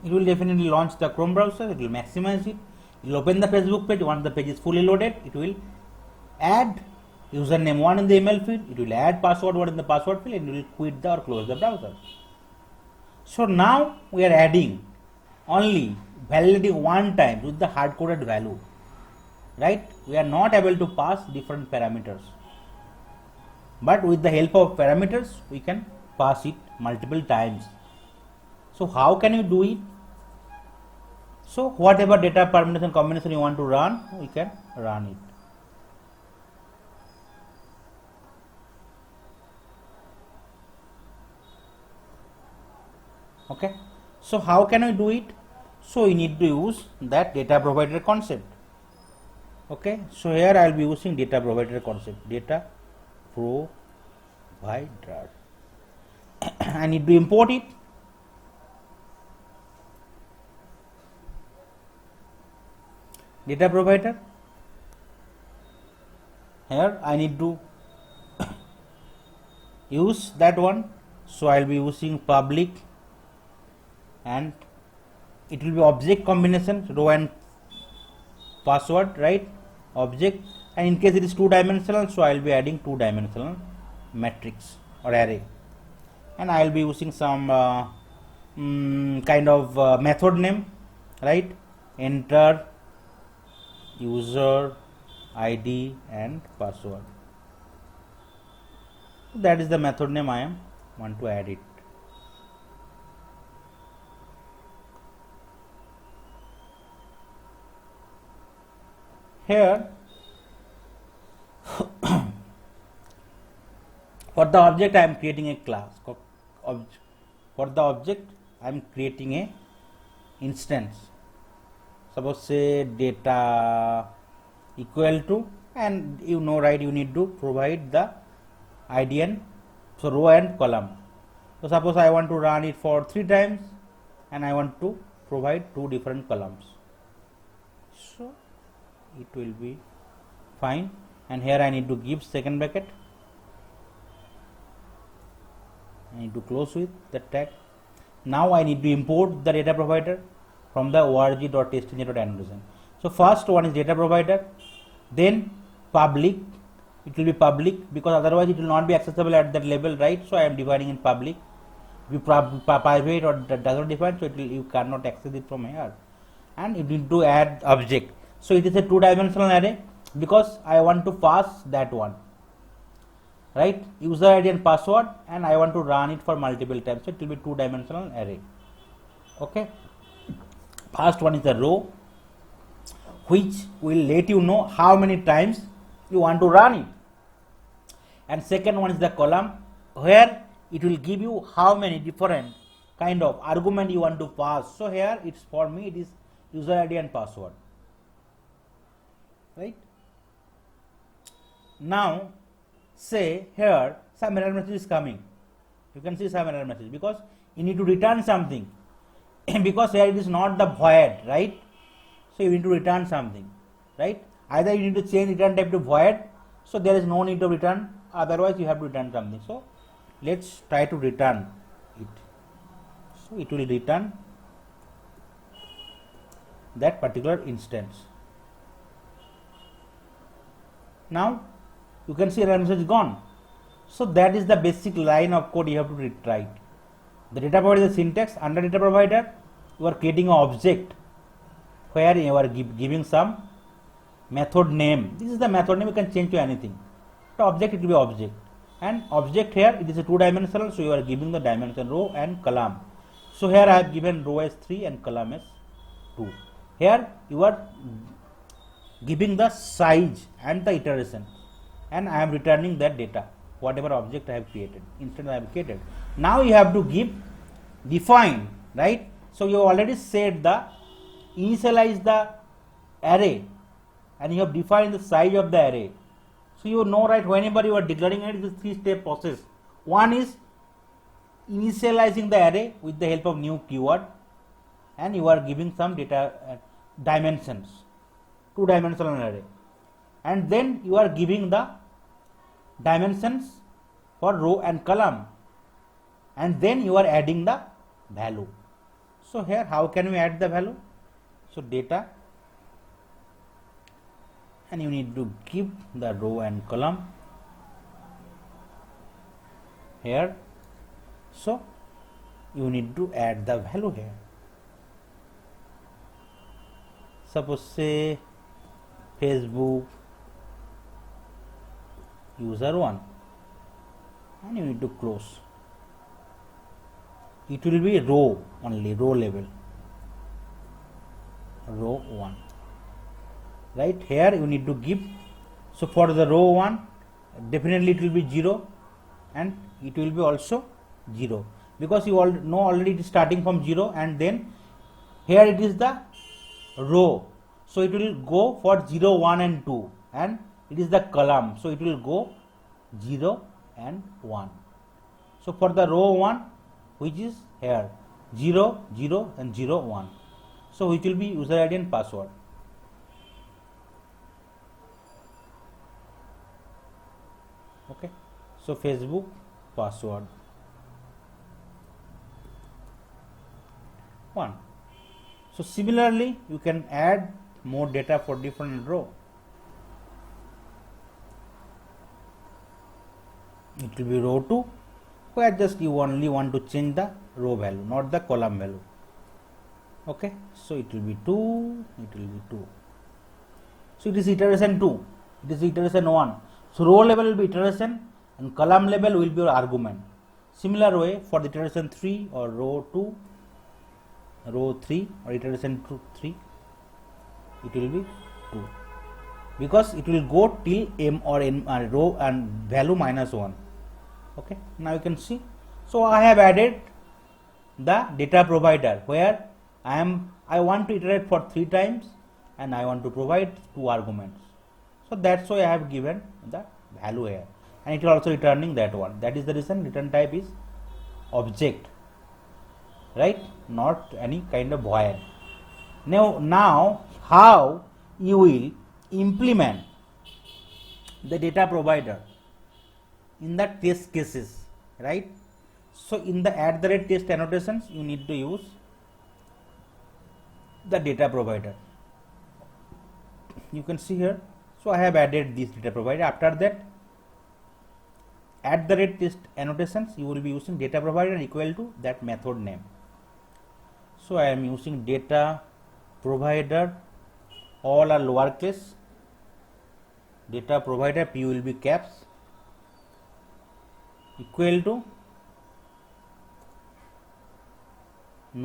It will definitely launch the Chrome browser. It will maximize it. It will open the Facebook page. Once the page is fully loaded, it will add username 1 in the email field. It will add password 1 in the password field, and it will quit the or close the browser. So now we are adding only validating one time with the hard-coded value. Right? We are not able to pass different parameters. But with the help of parameters, we can pass it multiple times. So how can you do it? So whatever data permutation combination you want to run, we can run it. Okay. So how can we do it? So we need to use that data provider concept. Okay. So here I will be using data provider concept. Data provider. I need to import it. Data provider. Here I need to use that one. So I will be using public, and it will be object combination, row and password, right? Object, and in case it is 2-dimensional, so I will be adding 2-dimensional matrix or array, and I will be using some kind of method name, right? Enter user ID and password. That is the method name I want to add it. here for the object I am creating a class. For the object I am creating a instance. Suppose say data equal to, and you know, right, you need to provide the ID and so row and column. So suppose I want to run it for 3 times and I want to provide 2 different columns. So it will be fine, and here I need to give second bracket. I need to close with the tag. Now I need to import the data provider from the org.testng.annotation. So first one is data provider, then public. It will be public because otherwise it will not be accessible at that level, right? So I am defining in public. If you private or does not define, so you cannot access it from here. And you need to add object. So it is a 2-dimensional array because I want to pass that one, right? User ID and password, and I want to run it for multiple times. So it will be 2-dimensional array. Okay. First one is the row, which will let you know how many times you want to run it. And second one is the column, where it will give you how many different kind of argument you want to pass. So here it's, for me it is user ID and password, right? Now say here some error message is coming. You can see some error message because you need to return something because here it is not the void, right? So you need to return something, right? Either you need to change return type to void, so there is no need to return, otherwise you have to return something. So let's try to return it. So it will return that particular instance. Now you can see error message is gone. So that is the basic line of code you have to write. The data provider is the syntax. Under data provider you are creating an object where you are giving some method name. This is the method name, you can change to anything. The object, it will be object, and object here it is a 2-dimensional, so you are giving the dimension row and column. So here I have given row as 3 and column as 2. Here you are giving the size and the iteration, and I am returning that data, whatever object I have created, instance I have created. Now you have to give define, right? So you already said the initialize the array, and you have defined the size of the array. So you know, right, whenever you are declaring it, this 3-step process. One is initializing the array with the help of new keyword, and you are giving some data dimensions, 2-dimensional array, and then you are giving the dimensions for row and column, and then you are adding the value. So here how can we add the value? So data, and you need to give the row and column here. So you need to add the value here. Suppose say Facebook user 1, and you need to close. It will be row only, row level, row 1, right? Here you need to give. So for the row 1 definitely it will be 0, and it will be also 0 because you all know already it is starting from 0, and then here it is the row, so it will go for 0, 1 and 2, and it is the column, so it will go 0 and 1. So for the row 1, which is here 0, 0 and 0, 1, so which will be user ID and password. Okay, so Facebook password 1. So similarly you can add more data for different row. It will be row 2, where just you only want to change the row value, not the column value. Okay, so it will be 2, it will be 2. So it is iteration 2, it is iteration 1. So row level will be iteration and column level will be your argument. Similar way for the iteration 3 or row 2, row 3 or iteration 3, it will be 2. because it will go till m or n row and value -1. Okay, now you can see. So I have added the data provider where I want to iterate for 3 times and I want to provide 2 arguments. So that's why I have given the value here, and it is also returning that one. That is the reason return type is object, right? Not any kind of void. Now how you will implement the data provider in the test cases, right? So in the @test annotations you need to use the data provider. You can see here. So I have added this data provider. After that, @test annotations you will be using data provider equal to that method name. So I am using data provider, all are lowercase, data provider P will be caps, equal to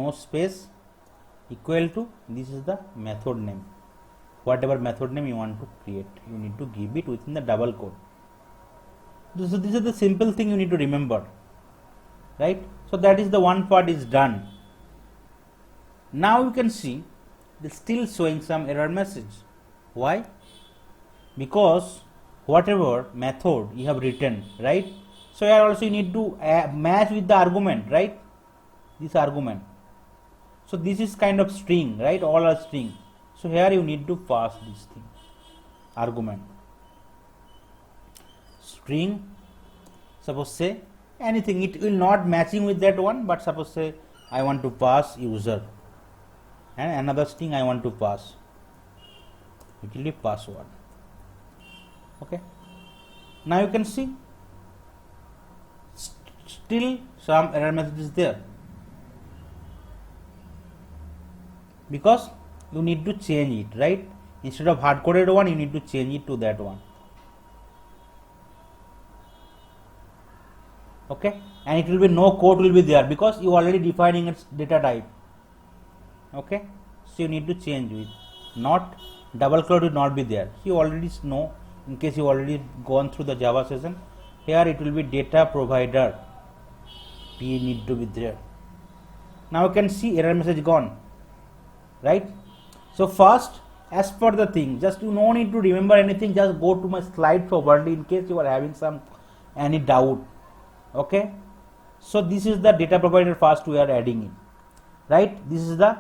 no space, equal to this is the method name. Whatever method name you want to create, you need to give it within the double quote. This is the simple thing you need to remember, right? So that is the one part is done. Now you can see it is still showing some error message. Why? Because whatever method you have written, right? So here also you need to match with the argument, right? This argument. So this is kind of string, right? All are string. So here you need to pass this thing, argument, string. Suppose say anything, it will not matching with that one, but suppose say I want to pass user, and another string I want to pass, it will be password. Okay. Now you can see still some error message is there, because you need to change it, right? Instead of hard coded one, you need to change it to that one. Okay, and it will be no code will be there because you already defining its data type. Okay, so you need to change it. Not double quote will not be there. So you already know, in case you already gone through the Java session. Here it will be data provider. P need to be there. Now you can see error message gone, right? So first, as per the thing, just you no need to remember anything, just go to my slide properly in case you are having any doubt. Okay, so this is the data provider first we are adding in, right? This is the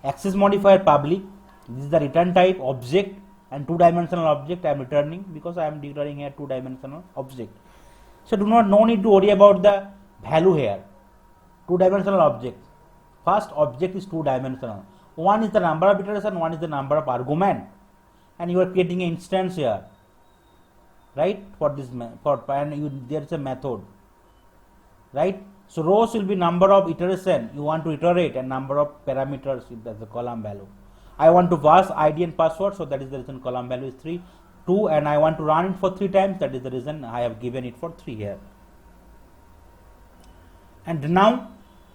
access modifier public, this is the return type object, and 2-dimensional object I am returning because I am declaring here 2-dimensional object. So no need to worry about the value here. 2-dimensional object, first object is 2-dimensional. One is the number of iteration, one is the number of argument, and you are creating an instance here, right? For this and there is a method, right? So rows will be number of iteration you want to iterate, and number of parameters as the column value. I want to pass ID and password, so that is the reason column value is 3, 2, and I want to run it for 3 times, that is the reason I have given it for 3 here. And now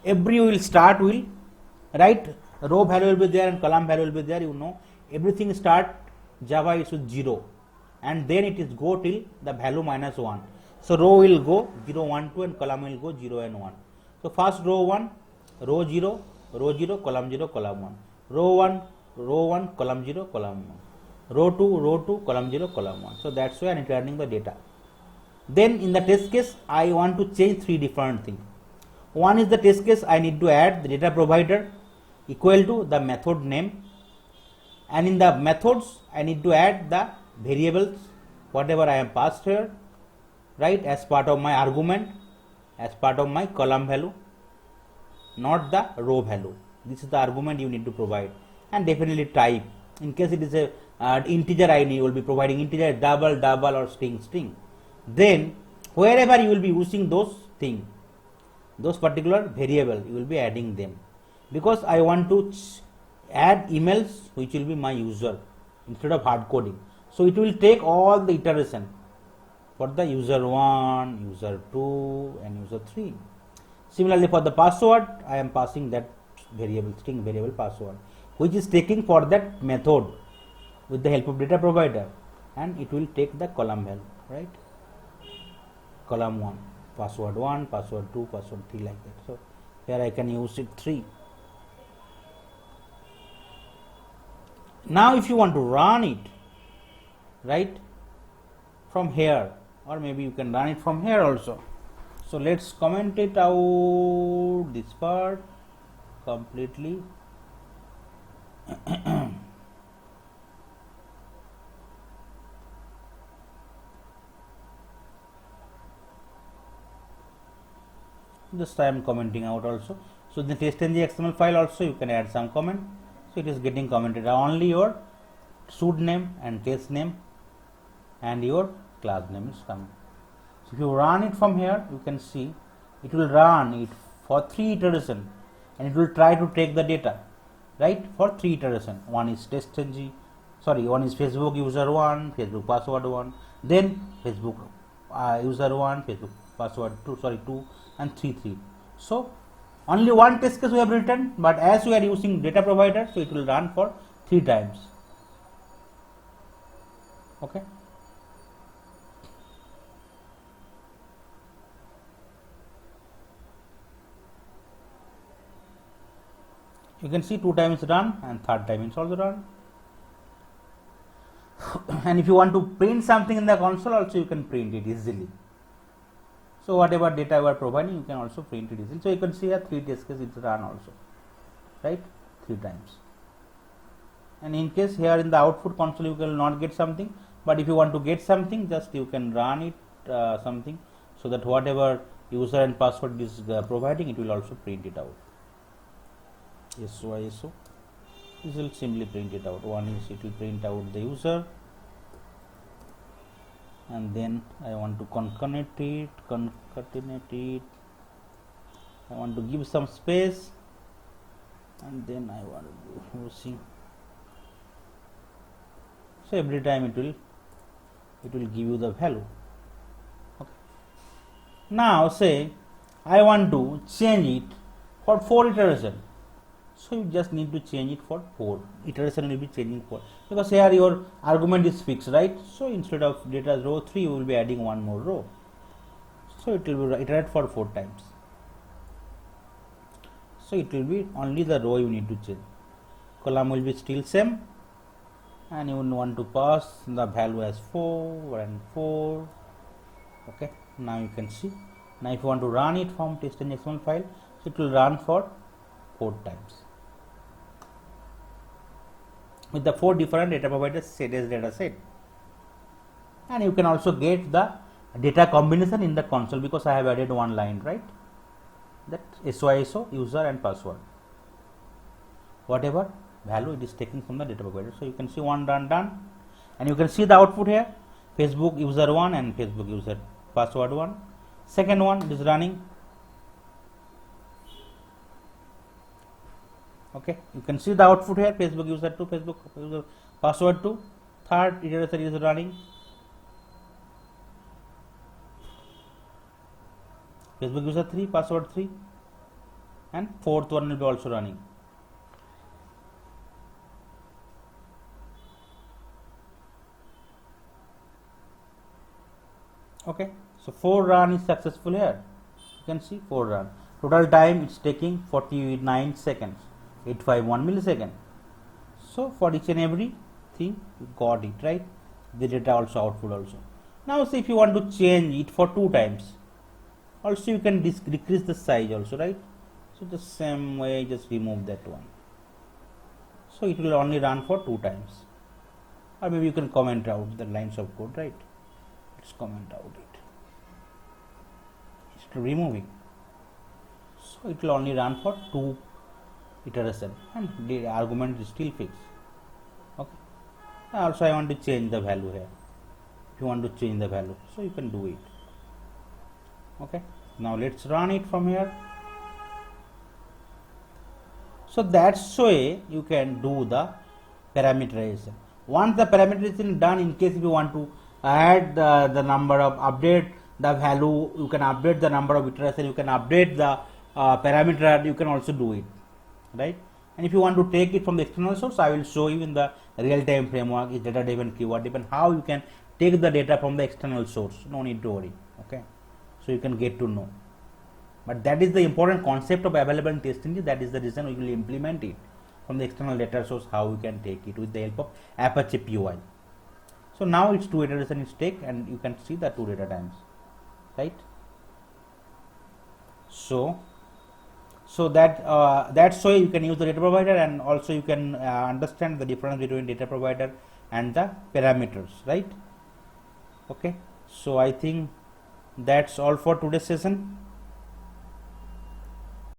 every will start will, right? Row value will be there and column value will be there, you know. Everything start Java is with 0, and then it is go till the value -1. So row will go 0, 1, 2, and column will go 0 and 1. So first row 1, row 0, column 0, column 1. Row 1, column 0, column 1. Row 2, column 0, column 1. So that's why I am returning the data. Then in the test case, I want to change 3 different things. One is the test case, I need to add the data provider equal to the method name, and in the methods I need to add the variables whatever I am passed here, right, as part of my argument, as part of my column value, not the row value. This is the argument you need to provide, and definitely type. In case it is a integer, I will be providing integer, double or string. Then wherever you will be using those things, those particular variable, you will be adding them, because I want to add emails which will be my user instead of hard coding. So it will take all the iteration for the user 1, user 2, and user 3. Similarly for the password, I am passing that variable, string variable password, which is taking for that method, with the help of data provider, and it will take the column value, right? Column 1, password 1, password 2, password 3, like that. So here I can use it 3. Now if you want to run it, right, from here, or maybe you can run it from here also. So let's comment it out, this part completely. Just I am commenting out also. So the test.ng XML file also you can add some comment. So it is getting commented. Only your suite name and test name and your class name is coming. So if you run it from here, you can see it will run it for 3 iterations, and it will try to take the data, right, for 3 iterations. One is test.ng, one is Facebook user 1, Facebook password 1, then Facebook user 1, Facebook password 2, and 3. So only one test case we have written, but as we are using data provider, so it will run for 3 times. Okay. You can see 2 times run and 3rd time it's also run. And if you want to print something in the console also, you can print it easily. So whatever data you are providing, you can also print it easily. So you can see here 3 test cases it's run also, right, 3 times. And in case here in the output console you will not get something, but if you want to get something, just you can run it something, so that whatever user and password is providing, it will also print it out. SYSO, this will simply print it out. One is it will print out the user, and then I want to concatenate it. I want to give some space, and then I want to do using. So every time it will give you the value. Okay. Now say I want to change it for 4 iterations. So you just need to change it for 4 iteration will be changing 4, because here your argument is fixed, right? So instead of data row 3, you will be adding one more row. So it will be iterate for 4 times. So it will be only the row you need to change. Column will be still same, and you will want to pass the value as 4 and 4. Okay. Now you can see. Now if you want to run it from test.ng XML file, so it will run for 4 times. With the 4 different data providers set as data set, and you can also get the data combination in the console, because I have added one line, right, that SYSO user and password, whatever value it is taken from the data provider. So you can see one done, and you can see the output here, Facebook user 1 and Facebook user password 1. Second one it is running. Okay, you can see the output here, Facebook user 2, Facebook user password 2. Third iteration is running, Facebook user 3, password 3, and fourth one will be also running. Okay, so 4 run is successful here. You can see 4 run. Total time it's taking 49 seconds. 851 millisecond. So for each and every thing you got it, right, the data also output also. Now say if you want to change it for 2 times, also you can decrease the size also, right? So the same way, just remove that one. So it will only run for 2 times, or maybe you can comment out the lines of code, right? Let's comment out it. It's removing. So it will only run for 2 iteration, and the argument is still fixed. Okay. Also I want to change the value here. If you want to change the value, so you can do it. Okay. Now let's run it from here. So that's way you can do the parameterization. Once the parameterization is done, in case if you want to add the number of update the value, you can update the number of iteration, you can update the parameter, you can also do it, right? And if you want to take it from the external source, I will show you in the real-time framework, is data driven, keyword driven, how you can take the data from the external source. No need to worry. Okay, so you can get to know. But that is the important concept of available in test engine. That is the reason we will implement it from the external data source, how we can take it with the help of Apache PY. So now it's 2 iterations take, and you can see the 2 data times, right? So that's why you can use the data provider, and also you can understand the difference between data provider and the parameters, right? Okay, so I think that's all for today's session.